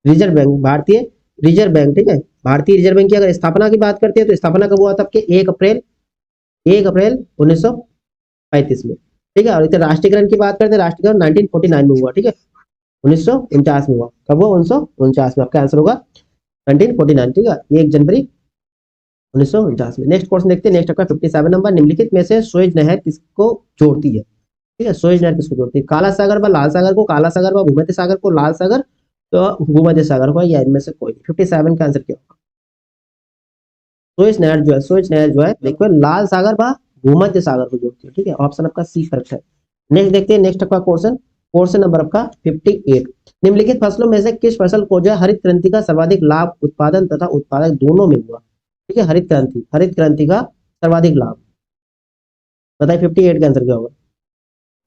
रिजर्व बैंक, भारतीय रिजर्व बैंक, ठीक है। भारतीय रिजर्व बैंक की अगर स्थापना की बात करते हैं तो स्थापना कब हुआ था आपके? 1 अप्रैल 1935 में, ठीक है। और इधर राष्ट्रीयकरण की बात करते हैं, राष्ट्रीयकरण 1949 में हुआ, ठीक है। 1949 में हुआ। कब हुआ? 1949 में। आपका आंसर होगा 1949, ठीक है। 1 जनवरी 1949 में। नेक्स्ट क्वेश्चन देखते हैं। नेक्स्ट आपका 57 नंबर, निम्नलिखित में से सुएज नहर किसको जोड़ती है? ठीक है, सुएज नहर किसको जोड़ती है? काला सागर व लाल सागर को, काला सागर व भूमध्य सागर को, लाल सागर तो भूमध्य सागर को, या इनमें से कोई? 57 का आंसर क्या होगा? सुएज नहर जो है, सुएज नहर जो है देखो लाल सागर व भूमध्य सागर को जोड़ती है, ठीक है। ऑप्शन आपका सी करेक्ट है। नेक्स्ट देखते हैं। नेक्स्ट आपका क्वेश्चन, क्वेश्चन नंबर आपका 58, निम्नलिखित फसलों में से किस फसल को जो हरित क्रांति का सर्वाधिक लाभ उत्पादन तथा उत्पादक दोनों में हुआ? ठीक है, हरित क्रांति, हरित क्रांति का सर्वाधिक लाभ। बताइए 58 का आंसर क्या होगा?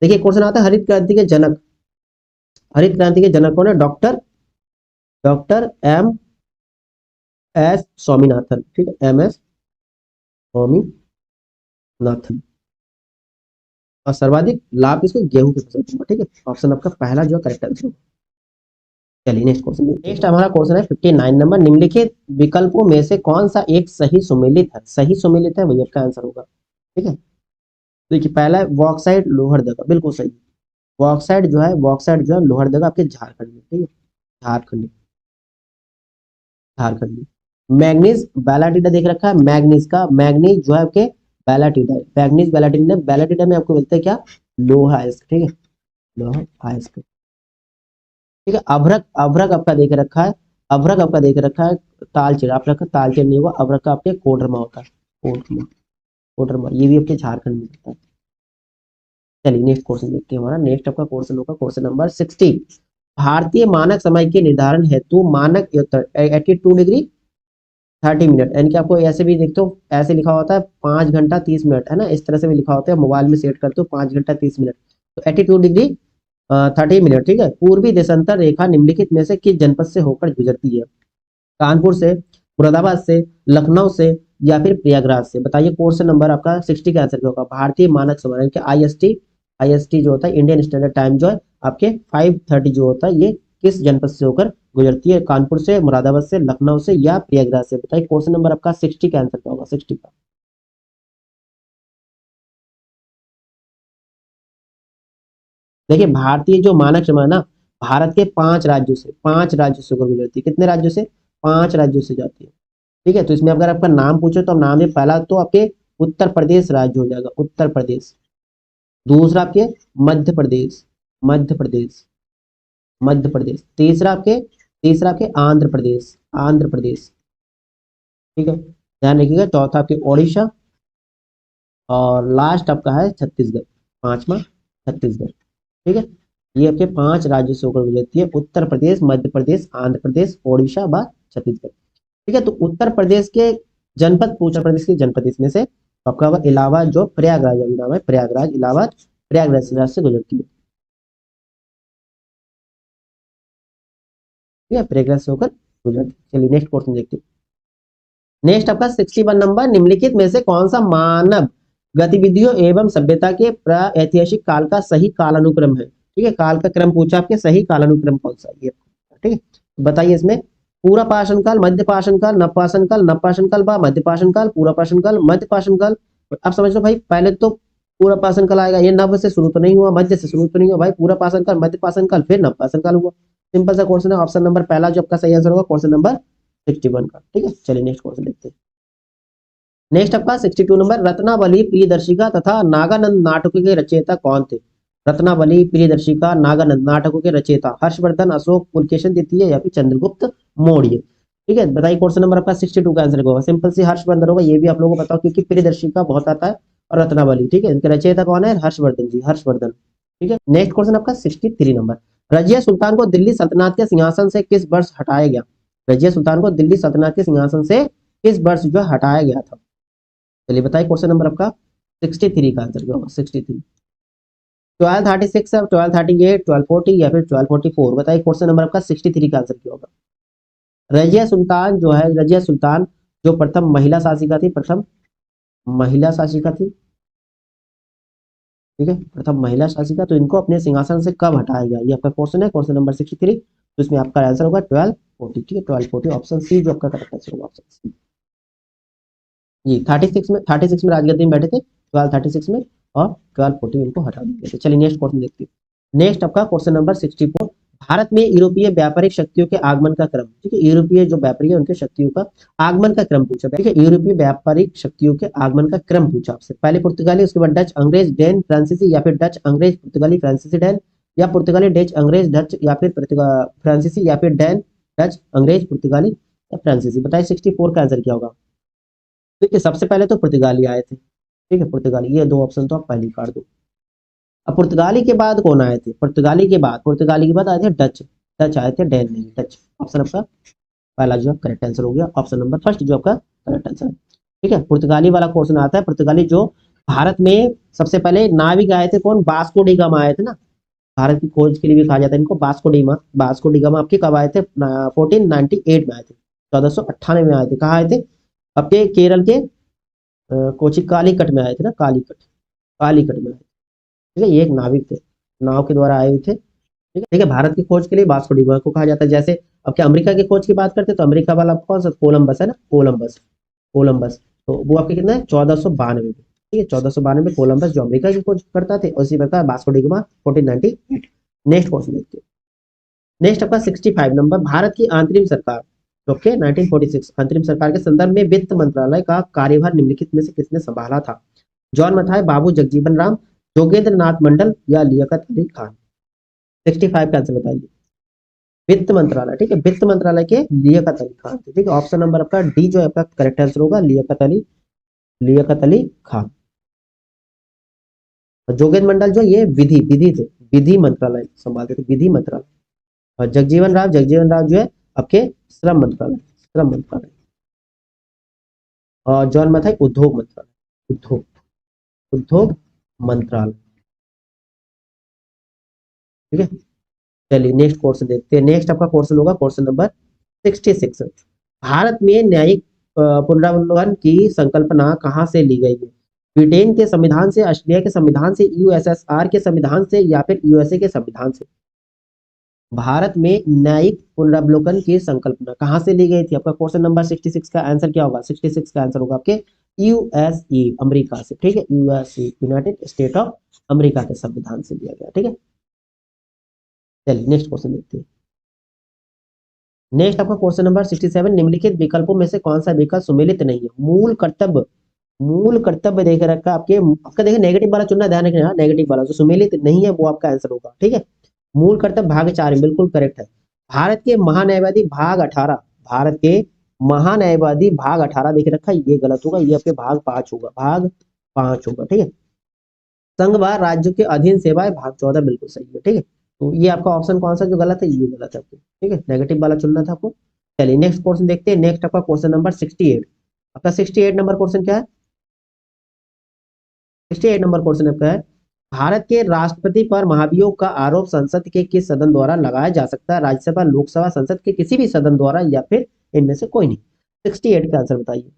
देखिए क्वेश्चन आता है हरित क्रांति के जनक, हरित क्रांति के जनक कौन है? डॉक्टर एम एस स्वामीनाथन, ठीक है, एम एस स्वामीनाथन। और सर्वाधिक लाभ किसको? गेहूं की फसल को, ठीक है। ऑप्शन आपका पहला जो करेक्ट आंसर। चलिए नेक्स्ट क्वेश्चन। नेक्स्ट हमारा क्वेश्चन है 59 नंबर, निम्नलिखित विकल्पों में से कौन सा एक सही सुमेलित है? सही सुमेलित है, वही आपका आंसर होगा, ठीक है। देखिए पहला है बॉक्साइट लोहरदगा, बिल्कुल सही। बॉक्साइट जो है, बॉक्साइट जो है लोहरदगा आपके झारखंड में, ठीक है, झारखंड, झारखंड में। मैग्नीज बैलाटिडा देख रखा है, मैग्नीज का, मैग्नीज जो है आपके बैलाटिडा, मैग्नीज बैलाटिडा, बैलाटिडा में आपको मिलता है क्या? लोहा अयस्क, ठीक है, लोहा अयस्क, ठीक है। अभ्रक, अभ्रक आपका देख रखा है, अभ्रक आपका देख रखा है तालचेर, आप रखा तालचेर नहीं होगा, अभ्रक का आपके कोडरमा होता है, कोडरमा, कोडरमा, ये भी आपके झारखंड में होता है। चलिए नेक्स्ट क्वेश्चन देखते हैं। हमारा नेक्स्ट आपका क्वेश्चन होगा क्वेश्चन नंबर 60, भारतीय मानक समय के निर्धारण हेतु मानक 82 डिग्री 30 मिनट, यानी कि आपको ऐसे भी देखते हो, ऐसे लिखा होता है 5 घंटा 30 मिनट, है ना, इस तरह से भी लिखा होता है, मोबाइल में सेट करते हो 5 घंटा 30 मिनट, तो 82 डिग्री 30 मिनट, ठीक है। पूर्वी देशांतर रेखा निम्नलिखित में से किस जनपद से होकर गुजरती है? कानपुर से, मुरादाबाद से, लखनऊ से या फिर प्रयागराज से? बताइए। क्वेश्चन नंबर आपका 60 का आंसर क्या होगा? भारतीय मानक समय के आईएसटी, आईएसटी जो होता है इंडियन स्टैंडर्ड टाइम जो है आपके 5:30 जो होता है, ये किस जनपद से होकर गुजरती है? कानपुर से, मुरादाबाद से, लखनऊ से या प्रयागराज से? बताइए। क्वेश्चन नंबर आपका 60 का आंसर क्या होगा? 60 का देखिए भारतीय जो मानक समय ना, भारत के 5 राज्यों से, 5 राज्यों से होकर गुजरती है। कितने राज्यों से? 5 राज्यों से जाती है, ठीक है। तो इसमें अगर आपका नाम पूछो तो नाम है, पहला तो आपके उत्तर प्रदेश राज्य हो जाएगा, उत्तर प्रदेश। दूसरा आपके मध्य प्रदेश, मध्य प्रदेश, मध्य प्रदेश। तीसरा आपके आंध्र प्रदेश, आंध्र प्रदेश, ठीक है, ध्यान रखिएगा। चौथा आपके ओडिशा और लास्ट आपका है छत्तीसगढ़, पांचवा छत्तीसगढ़, ठीक है। ये आपके 5 राज्यों से होकर गुजरती है, उत्तर प्रदेश, मध्य प्रदेश, आंध्र प्रदेश, ओडिशा व छत्तीसगढ़, ठीक है। तो उत्तर प्रदेश के जनपद, उत्तर प्रदेश के जनपद इसमें से आपका होगा इलाहाबाद, जो प्रयागराज नाम है, प्रयागराज, इलाहाबाद प्रयागराज से गुजरती है, ठीक है, प्रयागराज से होकर गुजरती है। चलिए नेक्स्ट क्वेश्चन देखते हैं। नेक्स्ट आपका 61 नंबर, निम्नलिखित में से कौन सा मानव गतिविधियों एवं सभ्यता के प्रागैतिहासिक काल का सही कालानुक्रम है? ठीक है, काल का क्रम पूछा आपके, सही कालानुक्रम कौन सा है? ठीक है, तो बताइए इसमें। पूरा पाषाण काल, मध्य पाषाण काल, नवपाषाण काल, नवपाषाण काल, मध्य पाषाण काल, पूरा पाषाण काल, मध्य पाषाण काल। अब समझ लो भाई, पहले तो पूरा पाषण काल आएगा। ये नव से शुरू तो नहीं हुआ, मध्य से शुरू तो नहीं हुआ भाई, पूरा पाषण काल, मध्य पाषण काल, फिर नव पाषण काल हुआ। सिंपल सा क्वेश्चन है, ऑप्शन नंबर पहला जो आपका सही आंसर होगा क्वेश्चन नंबर 61 का। ठीक है, चलिए नेक्स्ट क्वेश्चन देखते हैं। नेक्स्ट आपका 62 नंबर, रत्नावली प्रियदर्शिका तथा नागानंद नाटकों के रचयिता कौन थे? रत्नावली प्रियदर्शिका नागानंद नाटकों के रचयिता हर्षवर्धन, अशोक, पुलकेशन द्वितीय या फिर चंद्रगुप्त मौर्य। ठीक है, बताइए क्वेश्चन नंबर आपका 62 का आंसर होगा। सिंपल सी हर्षवर्धन होगा, ये भी आप लोगों को बताओ क्योंकि प्रियदर्शिका बहुत आता है और रत्नावली। ठीक है, इनके रचयिता कौन है? हर्षवर्धन जी, हर्षवर्धन। ठीक है, नेक्स्ट क्वेश्चन आपका 63 नंबर, रजिया सुल्तान को दिल्ली सल्तनत के सिंहासन से किस वर्ष हटाया गया? रजिया सुल्तान को दिल्ली सल्तनत के सिंहासन से किस वर्ष जो हटाया गया था? चलिए बताइए क्वेश्चन नंबर आपका 63 का आंसर क्या होगा? 63, 1236 है, 1238, 1240 या फिर 1244? बताइए क्वेश्चन नंबर आपका 63 का आंसर क्या होगा? रजिया सुल्तान जो है, रजिया सुल्तान जो प्रथम महिला शासिका थी, प्रथम महिला शासिका थी। ठीक है, प्रथम महिला शासिका, तो इनको अपने सिंहासन से कब हटाया गया, ये आपका क्वेश्चन है, क्वेश्चन नंबर 63। तो इसमें आपका आंसर होगा 1240। ठीक है, 1240 ऑप्शन सी जो आपका करेक्ट आंसर होगा, ऑप्शन सी जी। 36 में राजगद्दी में बैठे थे 1236 में, और 1240 इनको हटा दिए थे। चलिए नेक्स्ट क्वेश्चन देखते हैं। नेक्स्ट आपका क्वेश्चन नंबर 64, भारत में यूरोपीय व्यापारिक शक्तियों के आगमन का क्रम। ठीक है, यूरोपीय जो व्यापारी है उनके शक्तियों का आगमन का क्रम पूछा। ठीक है, यूरोपीय व्यापारिक शक्तियों के आगमन का क्रम पूछा आपसे। पहले पुर्तगाली, उसके बाद डच, अंग्रेज, डेन, फ्रांसीसी, या फिर डच, अंग्रेज, पुर्तगाली, फ्रांसीसी, डेन, या पुर्तगाली, डच, अंग्रेज, डच, या फिर फ्रांसीसी, या फिर डेन, डच, अंग्रेज, पुर्तगाली या फ्रांसीसी? बताइए 64 का आंसर क्या होगा? देखिए सबसे पहले तो पुर्तगाली आए थे। ठीक है, पुर्तगाली, ये दो ऑप्शन तो आप पहले काट दो। अब पुर्तगाली के बाद कौन आए थे? पुर्तगाली के बाद आए थे डच। डच आए थे, डेन नहीं, डच। ऑप्शन आपका पहला जो करेक्ट आंसर हो गया, ऑप्शन नंबर फर्स्ट जो आपका करेक्ट आंसर है। ठीक है, पुर्तगाली वाला क्वेश्चन आता है। पुर्तगाली जो भारत में सबसे पहले नाविक आए थे, कौन? वास्को डी गामा आए थे ना, भारत की खोज के लिए भी कहा जाता है इनको Vasco D gamma. Vasco D gamma आपके कब आए थे? 1498 में आए थे, 1498 में आए थे। कहाँ आए थे? आपके केरल के कोची कालीकट में आए थे ना, कालीकट, कालीकट में आए थे। ठीक है, ये एक नाविक थे, नाव के द्वारा आए हुए थे। ठीक है, भारत की खोज के लिए वास्को डी गामा को कहा जाता है। जैसे अब क्या अमेरिका की खोज की बात करते हैं तो अमेरिका वाला कौन सा? कोलंबस है ना, कोलंबस, कोलंबस। तो वो आपके कितना है? 1492 में। ठीक है, 1492 में कोलंबस जो अमेरिका की खोज करता थे, उसी प्रकार Vasco D gamma 1498। Next question देखते हैं। नेक्स्ट आपका 65 नंबर, भारत की अंतरिम सरकार ओके 1946 अंतरिम सरकार के संदर्भ में वित्त मंत्रालय का कार्यभार निम्नलिखित में से किसने संभाला था? जॉन मथाई, बाबू जगजीवन राम, योगेंद्र नाथ मंडल या लियाकत अली खान? 65 का आंसर बताइए। वित्त मंत्रालय, ठीक है, वित्त मंत्रालय के लियाकत अली खान थे। ठीक है, ऑप्शन नंबर आपका डी जो है आपका करेक्ट आंसर होगा, लियाकत अली खान। जोगेंद्र मंडल जो ये विधि विधि थे, विधि मंत्रालय संभालते थे, विधि मंत्रालय। और जगजीवन राम जो है आपके श्रम मंत्रालय, श्रम मंत्रालय। और जॉन मथाई उद्योग मंत्रालय, उद्योग, उद्योग मंत्रालय। ठीक है, चलिए नेक्स्ट क्वेश्चन देखते हैं। नेक्स्ट आपका क्वेश्चन होगा क्वेश्चन नंबर 66, भारत में न्यायिक पुनरावलोकन की संकल्पना कहाँ से ली गई है? ब्रिटेन के संविधान से, ऑस्ट्रेलिया के संविधान से, यूएसएसआर के संविधान से, या फिर यूएसए के संविधान से? भारत में न्यायिक पुनरावलोकन की संकल्पना कहाँ से ली गई थी? आपका क्वेश्चन नंबर 66 का आंसर क्या होगा? 66 का आंसर होगा आपके यूएसए, अमेरिका से। ठीक है, USA, United state of America के संविधान से लिया गया। ठीक है, चलिए नेक्स्ट क्वेश्चन देखते हैं। नेक्स्ट आपका क्वेश्चन नंबर 67, निम्नलिखित विकल्पों में से कौन सा विकल्प सुमेलित नहीं है? मूल कर्तव्य, मूल कर्तव्य देख रखा आपके, आपका देखिए नेगेटिव वाला चुनना, ध्यान रखना, नेगेटिव वाला जो सुमेलित नहीं है वो आपका आंसर होगा। ठीक है, मूल कर्तव्य भाग 4 में बिल्कुल करेक्ट है। भारत के महान्यायवादी भाग 18, भारत के महान्यायवादी भाग 18 देख रखा है, ये गलत होगा, ये आपके भाग 5 होगा, भाग 5 होगा। ठीक है, संघ व राज्य के अधीन सेवाएं भाग 14 बिल्कुल सही है। ठीक है, तो ये आपका ऑप्शन कौन सा जो गलत है? ये गलत है आपको। ठीक है, नेगेटिव वाला चुनना था आपको। चलिए नेक्स्ट क्वेश्चन देखते हैं। नेक्स्ट आपका क्वेश्चन नंबर 68, आपका 68 नंबर क्वेश्चन क्या है? 68 नंबर क्वेश्चन आपका है, भारत के राष्ट्रपति पर महाभियोग का आरोप संसद के किस सदन द्वारा लगाया जा सकता है? राज्यसभा, लोकसभा, संसद के किसी भी सदन द्वारा, या फिर इनमें से कोई नहीं? 68 का आंसर बताइए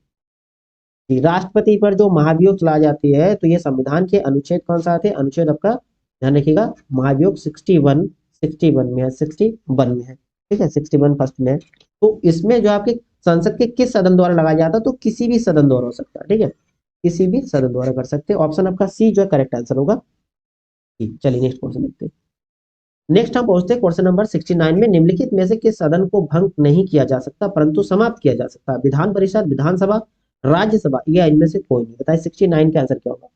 जी। राष्ट्रपति पर जो महाभियोग चला जाती है तो ये संविधान के अनुच्छेद कौन सा आते हैं? अनुच्छेद आपका ध्यान रखिएगा, महाभियोग 61, 61 में है, 61 में है। ठीक है, 61 फर्स्ट में है। तो इसमें जो आपके संसद के किस सदन द्वारा लगाया जाता है? तो किसी भी सदन द्वारा हो सकता है। ठीक है, किसी भी सदन द्वारा कर सकते हैं। ऑप्शन आपका सी जो है करेक्ट आंसर होगा। चलिए नेक्स्ट क्वेश्चन देखते हैं। नेक्स्ट हम पहुंचते हैं क्वेश्चन नंबर 69 में। निम्नलिखित में से किस सदन को भंग नहीं किया जा सकता परंतु समाप्त किया जा सकता है? विधान परिषद, विधानसभा, राज्यसभा या इनमें से कोई नहीं? बताइए 69 का आंसर क्या होगा?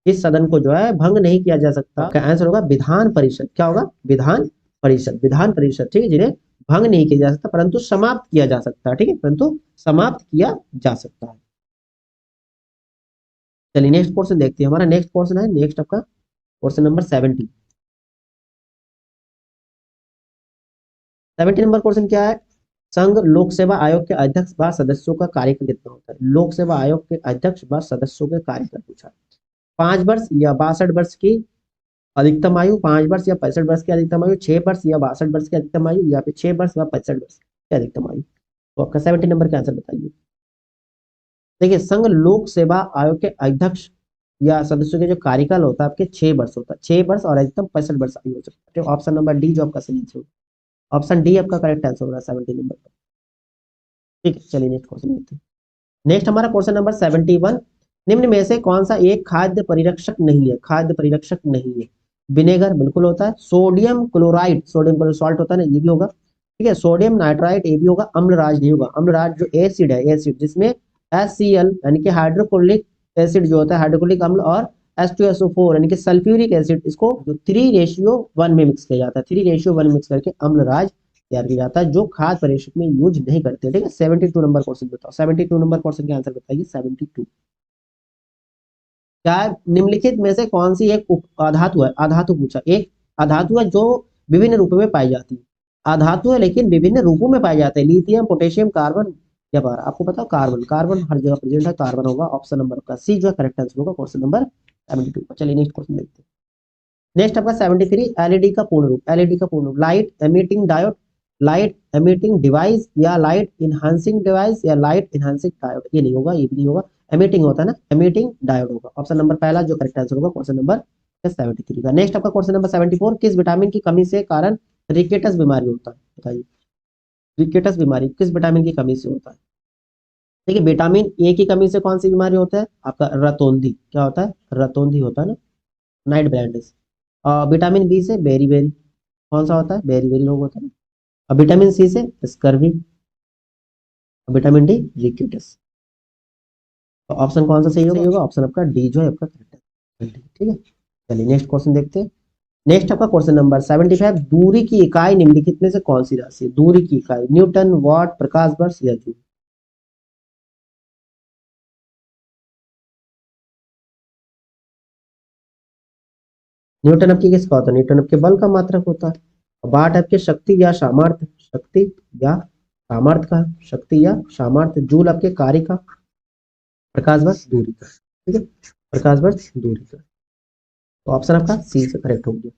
इस सदन को जो है भंग नहीं किया जा सकता, का आंसर होगा विधान परिषद। क्या होगा? विधान परिषद। विधान परिषद, ठीक है, जिन्हें भंग नहीं किया जा सकता परंतु समाप्त किया जा सकता है। ठीक है, परंतु समाप्त किया जा सकता है। चलिए नेक्स्ट क्वेश्चन देखते हैं। हमारा नेक्स्ट क्वेश्चन है, नेक्स्ट आपका क्वेश्चन नंबर 70। 70 नंबर क्वेश्चन क्या है? संघ लोक सेवा आयोग के अध्यक्ष व सदस्यों का कार्यकाल कितना होता है? लोक सेवा आयोग के अध्यक्ष व सदस्यों के कार्यकाल पूछा है। 5 वर्ष या 62 वर्ष की अधिकतम आयु, 5 वर्ष या 65 वर्ष की अधिकतम आयु, 6 वर्ष या 62 वर्ष की अधिकतम आयु, या फिर 6 वर्ष या 65 वर्ष की अधिकतम आयु? तो आपका 70 नंबर का आंसर बताइए। देखिए, संघ लोक सेवा आयोग के अध्यक्ष या सदस्यों के जो कार्यकाल होता है आपके 6 वर्ष होता है। 6 वर्ष और अधिकतम 65 वर्ष आयु हो सकता है। तो ऑप्शन नंबर डी जो आपका सही आंसर होगा। ऑप्शन डी आपका करेक्ट आंसर होगा 70 नंबर का। ठीक है, चलिए नेक्स्ट क्वेश्चन देखते हैं। नेक्स्ट हमारा क्वेश्चन नंबर 71। निम्न में से कौन सा एक खाद्य परिरक्षक नहीं है? खाद्य परिरक्षक नहीं है। विनेगर बिल्कुल होता है। Sodium chloride, sodium chloride salt होता है ना, ये भी होगा। ठीक है, सोडियम नाइट्राइट ये भी होगा। अम्लराज नहीं होगा। अम्लराज जो एसिड है, एसिड जिसमें HCl यानी कि हाइड्रोक्लोरिक एसिड जो होता है, हाइड्रोक्लोरिक अम्ल, और H2SO4 यानी कि सल्फ्यूरिक एसिड, इसको जो 3:1 में मिक्स किया जाता है, 3:1 मिक्स करके अम्लराज तैयार किया जाता है, जो खाद्य परिरक्षक में यूज नहीं करते। ठीक है, 72 नंबर क्वेश्चन बताओ। 72 नंबर क्वेश्चन का आंसर बताइए। 72 क्या है? निम्नलिखित में से कौन सी एक अधातु है? अधातु पूछा। एक अधातु है जो विभिन्न रूपों में पाई जाती है। अधातु है लेकिन विभिन्न रूपों में पाए जाते हैं। लिथियम, पोटेशियम, कार्बन या पारा? आपको पता है कार्बन, कार्बन हर जगह प्रेजेंट है, कार्बन होगा। ऑप्शन नंबर का सी जो है करेक्ट आंसर होगा क्वेश्चन नंबर 72 का। चलिए नेक्स्ट क्वेश्चन देखते हैं। नेक्स्ट आपका 73। एलईडी का पूर्ण रूप। एलईडी का पूर्ण रूप light emitting diode, light emitting device, या लाइट इनहांसिंग डिवाइस, या लाइट इनहांसिंग डायोड? ये नहीं होगा, ये भी नहीं होगा। एमिटिंग होता है ना, एमिटिंग डायोड होगा। ऑप्शन नंबर पहला जो करेक्ट आंसर होगा क्वेश्चन नंबर 73 का। नेक्स्ट आपका क्वेश्चन नंबर 74। किस विटामिन की कमी से कारण रिकेटस बीमारी होता है? बताइए, रिकेटस बीमारी किस विटामिन की कमी से होता है? देखिए, विटामिन ए की कमी से कौन सी बीमारी होता है? आपका रतौंधी। क्या होता है? रतौंधी होता है ना, नाइट ब्लाइंडनेस। और विटामिन बी से बेरी बेरी, कौन सा होता है? बेरी बेरी रोग होता है ना। और विटामिन सी से स्कर्वी। और विटामिन डी रिकेटस। तो ऑप्शन कौन सा सही होगा? ऑप्शन आपका डी जो है आपका करेक्ट है। ठीक है, चलिए नेक्स्ट क्वेश्चन देखते हैं। नेक्स्ट आपका क्वेश्चन नंबर 75। दूरी की इकाई निम्नलिखित में से कौन सी राशि है? दूरी की इकाई न्यूटन, वॉट, प्रकाश वर्ष या जूल? न्यूटन आपकी किसका होता है? न्यूटन आपके बल का मात्रक होता है। वाट आपके शक्ति या सामर्थ्य, शक्ति या सामर्थ्य का, शक्ति या सामर्थ्य। जूल आपके कार्य का। प्रकाश वर्ष दूरी का। ठीक है, प्रकाश वर्ष दूरी का। तो ऑप्शन आपका सी से करेक्ट हो गया।